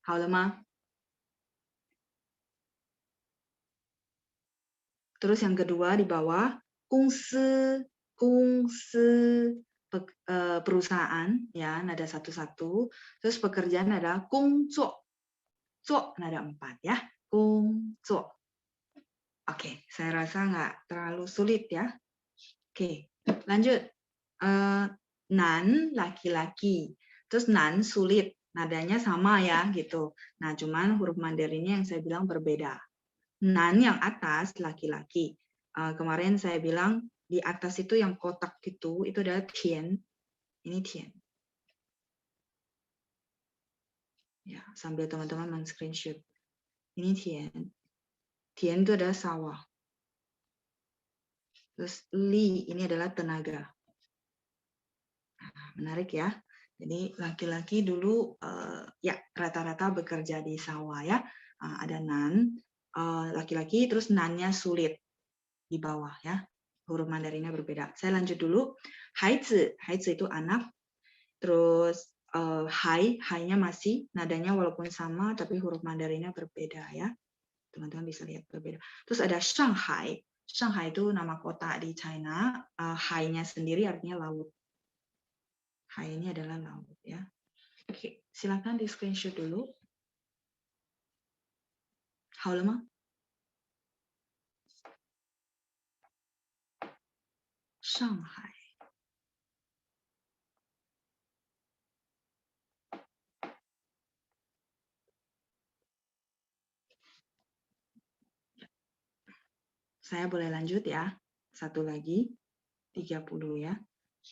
好了吗？ Terus yang kedua di bawah, 公司 perusahaan, ya, nada satu-satu. Terus pekerjaan ada 工作 nada 4 ya, 工作. Oke, saya rasa nggak terlalu sulit ya. Oke, lanjut. Nan laki-laki, terus nan sulit, nadanya sama ya gitu. Nah, cuman huruf Mandarinnya yang saya bilang berbeda. Nan yang atas laki-laki. Kemarin saya bilang di atas itu yang kotak itu adalah tian. Ini tian. Ya, sambil teman-teman men-screenshot. Ini tian. Tian itu adalah sawah. Terus li ini adalah tenaga. Nah, menarik ya. Jadi laki-laki dulu ya rata-rata bekerja di sawah ya. Ada nan. Laki-laki, terus nannya sulit di bawah ya, huruf Mandarinnya berbeda. Saya lanjut dulu. Haizi itu anak, terus hai-nya masih nadanya walaupun sama tapi huruf Mandarinnya berbeda ya, teman-teman bisa lihat berbeda. Terus ada Shanghai itu nama kota di China. Hai-nya sendiri artinya laut. Hai ini adalah laut ya. Oke, silakan di screenshot dulu. 好了吗？ Shanghai. Saya boleh lanjut ya. Satu lagi. 30 ya.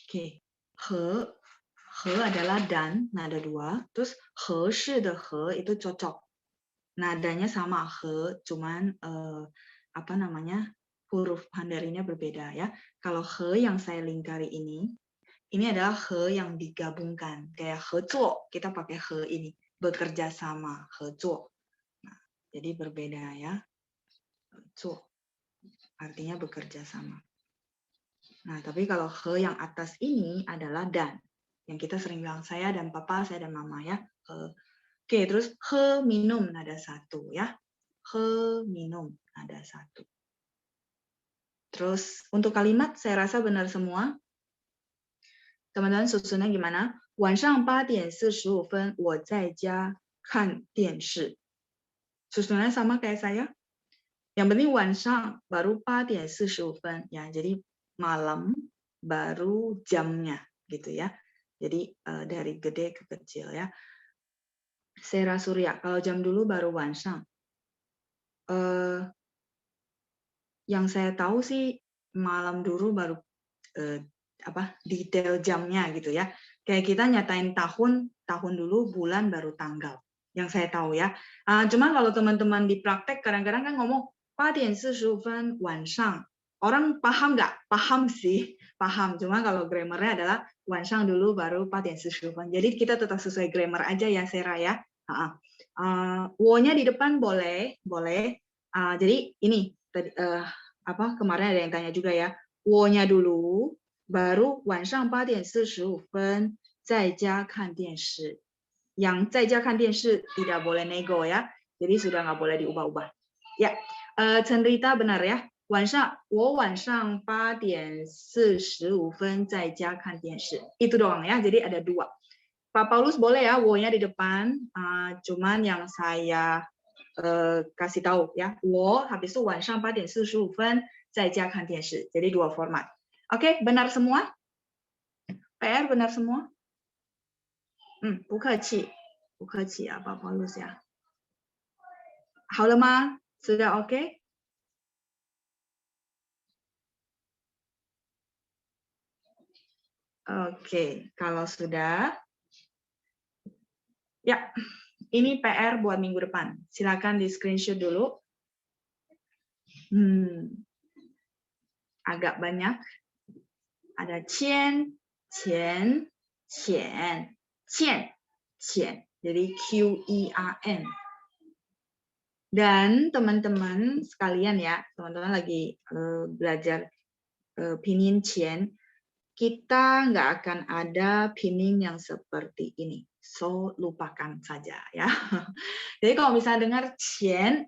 Oke. He adalah dan, nada 2. Terus he shi de he itu cocok. Nadanya sama he, cuman apa namanya? Huruf Mandarinnya berbeda ya. Kalau he yang saya lingkari ini adalah he yang digabungkan. Kayak he zuo, kita pakai he ini. Bekerja sama, he zuo. Nah, jadi berbeda ya. Zuo artinya bekerja sama. Nah, tapi kalau he yang atas ini adalah dan. Yang kita sering bilang saya dan papa, saya dan mama ya. Oke, terus he minum nada 1 ya. He minum nada 1. Terus untuk kalimat saya rasa benar semua. Teman-teman susunnya gimana? 晚上8点45分我在家看电视. Susunannya sama kayak saya. Yang penting 晚上 baru 8点45分ya. Jadi malam baru jamnya gitu ya. Jadi dari gede ke kecil ya. Sera Surya, kalau jam dulu baru 晚上. Yang saya tahu sih malam dulu baru detail jamnya gitu ya. Kayak kita nyatain tahun dulu, bulan baru tanggal. Yang saya tahu ya. Cuman kalau teman-teman di praktek kadang-kadang kan ngomong 8点45分晚上. Orang paham nggak? Paham sih, paham. Cuma kalau grammarnya adalah 晚上 dulu baru 8点45分. Jadi kita tetap sesuai grammar aja ya, Sera ya. Wo-nya di depan boleh. Jadi ini kemarin ada yang tanya juga ya. Wo-nya dulu, baru 晚上8点45分在家看电视. Yang 在家看电视 tidak boleh nego ya. Jadi sudah nggak boleh diubah-ubah. Ya, Chen Rita benar ya. 我晚上8点45分在家看电视. Itu doang ya. Jadi ada 2. Pak Paulus boleh ya, wo-nya di depan. Cuman yang saya kasih tahu ya, 我 habis itu 晚上8点45分在家看电视. Jadi 2 format. Oke, benar semua? PR benar semua? 不客气啊，Pak Paulus ya. 好了吗？ Sudah oke? Oke, kalau sudah, ya, ini PR buat minggu depan. Silakan di screenshot dulu. Agak banyak. Ada qian, qian, qian, qian, qian. Jadi QEAN. Dan teman-teman sekalian ya, teman-teman lagi belajar pinyin qian. Kita nggak akan ada pinyin yang seperti ini. so lupakan saja ya. Jadi kalau misalnya dengar qian,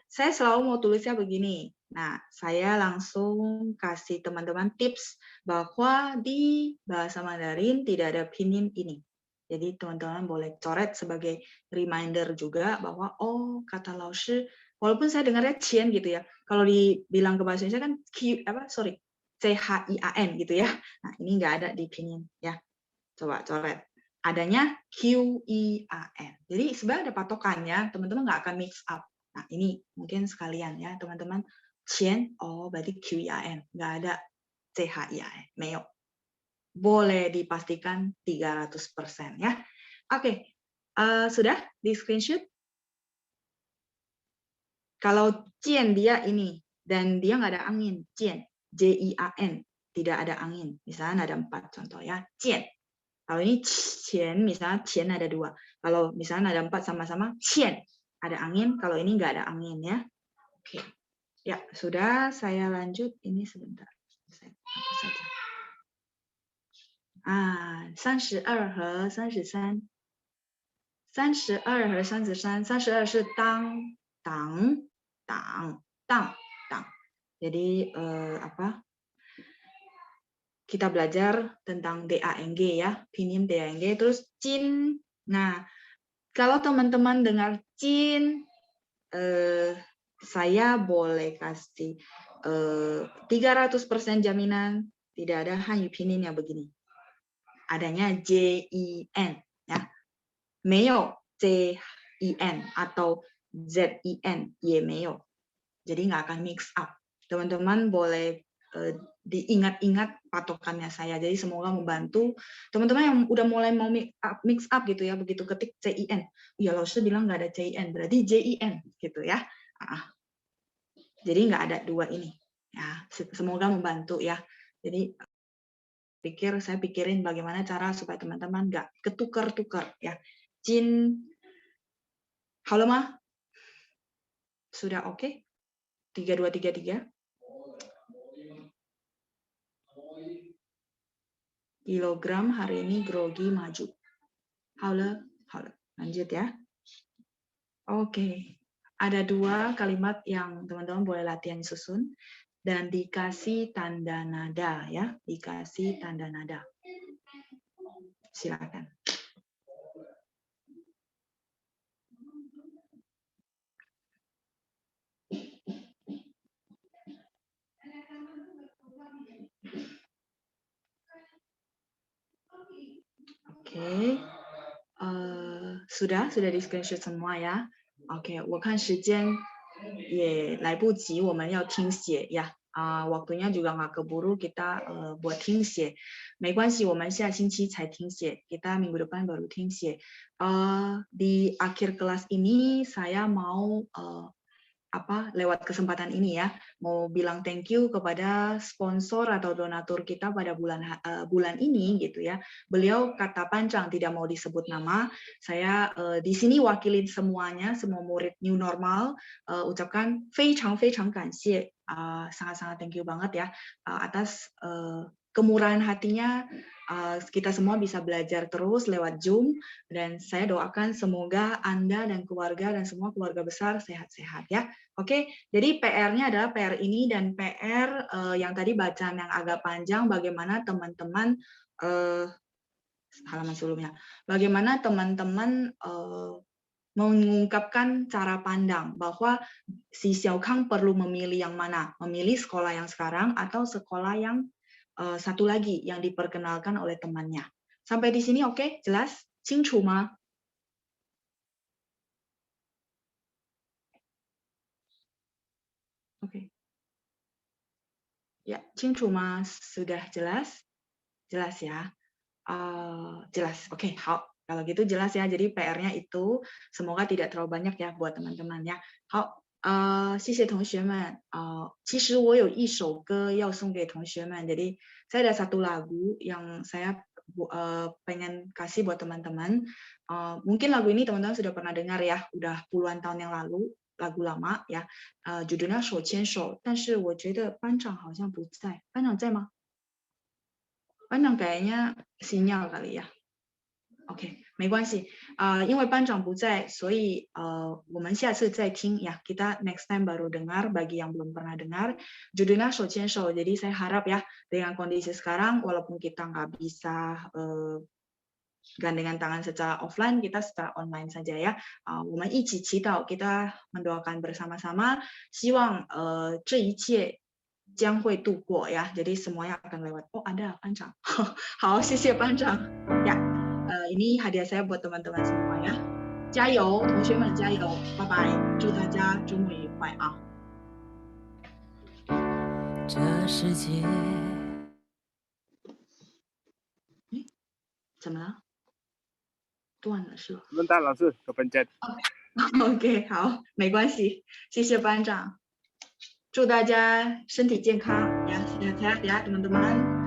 saya selalu mau tulisnya begini. Nah, saya langsung kasih teman-teman tips bahwa di bahasa Mandarin tidak ada pinyin ini. Jadi teman-teman boleh coret sebagai reminder juga bahwa oh kata laoshi, walaupun saya dengarnya qian gitu ya. Kalau dibilang ke bahasa Indonesia kan CHIAN gitu ya. Nah, ini nggak ada di pinyin ya. Coba coret. Adanya QIAN. Jadi sebenarnya ada patokannya, teman-teman nggak akan mix up. Nah, ini mungkin sekalian ya, teman-teman. Qian, oh berarti QIAN. Nggak ada CHIAN. Meo. Boleh dipastikan 300% ya. Oke, sudah di screenshot? Kalau Jian dia ini, dan dia nggak ada angin. Jian, Jian, tidak ada angin. Misalnya ada 4 contoh ya. Jian. Kalau ini qian, misalnya qian ada 2. Kalau misalnya ada 4 sama-sama, qian ada angin. Kalau ini nggak ada angin ya. Oke, ya sudah. Saya lanjut. Ini sebentar. Saya hapus saja. 32和33 32和33 32是当 jadi apa? Kita belajar tentang DANG ya, pinyin DANG, terus jin. Nah, kalau teman-teman dengar jin, saya boleh kasih 300% jaminan tidak ada hanyu pinyin yang begini. Adanya JIN ya. Meo CIN atau ZIN, ye meo. Jadi nggak akan mix up. Teman-teman boleh diingat-ingat patokannya saya. Jadi semoga membantu teman-teman yang udah mulai mau mix up gitu ya. Begitu ketik CIN, ya laoshi bilang nggak ada CIN, berarti JIN gitu ya. Jadi nggak ada 2 ini. Ya, semoga membantu ya. Jadi saya pikirin bagaimana cara supaya teman-teman nggak ketukar-tukar ya. Jin, halo mah, sudah oke? 3233. Kilogram hari ini grogi maju. Halo, lanjut ya. Oke, ada 2 kalimat yang teman-teman boleh latihan susun dan dikasih tanda nada ya, dikasih tanda nada. Silakan. Oke, sudah di screenshot semua ya. Oke, 我看时间也来不及，我们要听写呀。waktunya juga nggak keburu kita buat 听写，没关系，我们下星期才听写，kita minggu depan baru 听写。di akhir kelas ini saya mau lewat kesempatan ini ya, mau bilang thank you kepada sponsor atau donatur kita pada bulan ini gitu ya. Beliau kata panjang, tidak mau disebut nama. Saya di sini wakilin semuanya, semua murid New Normal, ucapkan 非常非常感谢, sangat-sangat thank you banget ya atas kemurahan hatinya. Kita semua bisa belajar terus lewat Zoom, dan saya doakan semoga Anda dan keluarga dan semua keluarga besar sehat-sehat ya. Oke, jadi PR-nya adalah PR ini dan PR yang tadi bacaan yang agak panjang, bagaimana teman-teman halaman sebelumnya, bagaimana teman-teman mengungkapkan cara pandang bahwa si Xiaokang perlu memilih yang mana, memilih sekolah yang sekarang atau sekolah yang satu lagi yang diperkenalkan oleh temannya. Sampai di sini oke? Jelas? 清楚吗? Oke. Ya, 清楚吗? Sudah jelas? Jelas ya? Jelas. Oke, 好. Kalau gitu jelas ya. Jadi PR-nya itu semoga tidak terlalu banyak ya buat teman-teman ya. 好。谢谢同学们。其实我有一首歌要送给同学们. Jadi saya ada satu lagu yang saya pengen kasih buat teman-teman. Mungkin lagu ini teman-teman sudah pernah dengar ya, udah puluhan tahun yang lalu, lagu lama ya. Judulnya 手牵手，但是我觉得班长好像不在。班长在吗？班长 kayaknya sinyal kali ya. OK， 没关系因为班长不在，所以我们下次再听ya. Kita next time baru dengar bagi yang belum pernah dengar. Judulnya手牵手. Jadi saya harap ya dengan kondisi sekarang, walaupun kita nggak bisa gandengan tangan secara offline, kita secara online saja ya. 我们一起祈祷, kita mendoakan bersama-sama, 希望这一切将会度过ya. Jadi semuanya akan lewat. Oh ada 班长. 好，谢谢班长呀。ini hadiah saya buat teman-teman semua ya. 加油，同学们加油，拜拜，祝大家周末愉快啊！这世界，怎么了？断了是吧？问大老师，有分间。OK， 好，没关系，谢谢班长，祝大家身体健康，ya sehat-sehat ya teman-teman。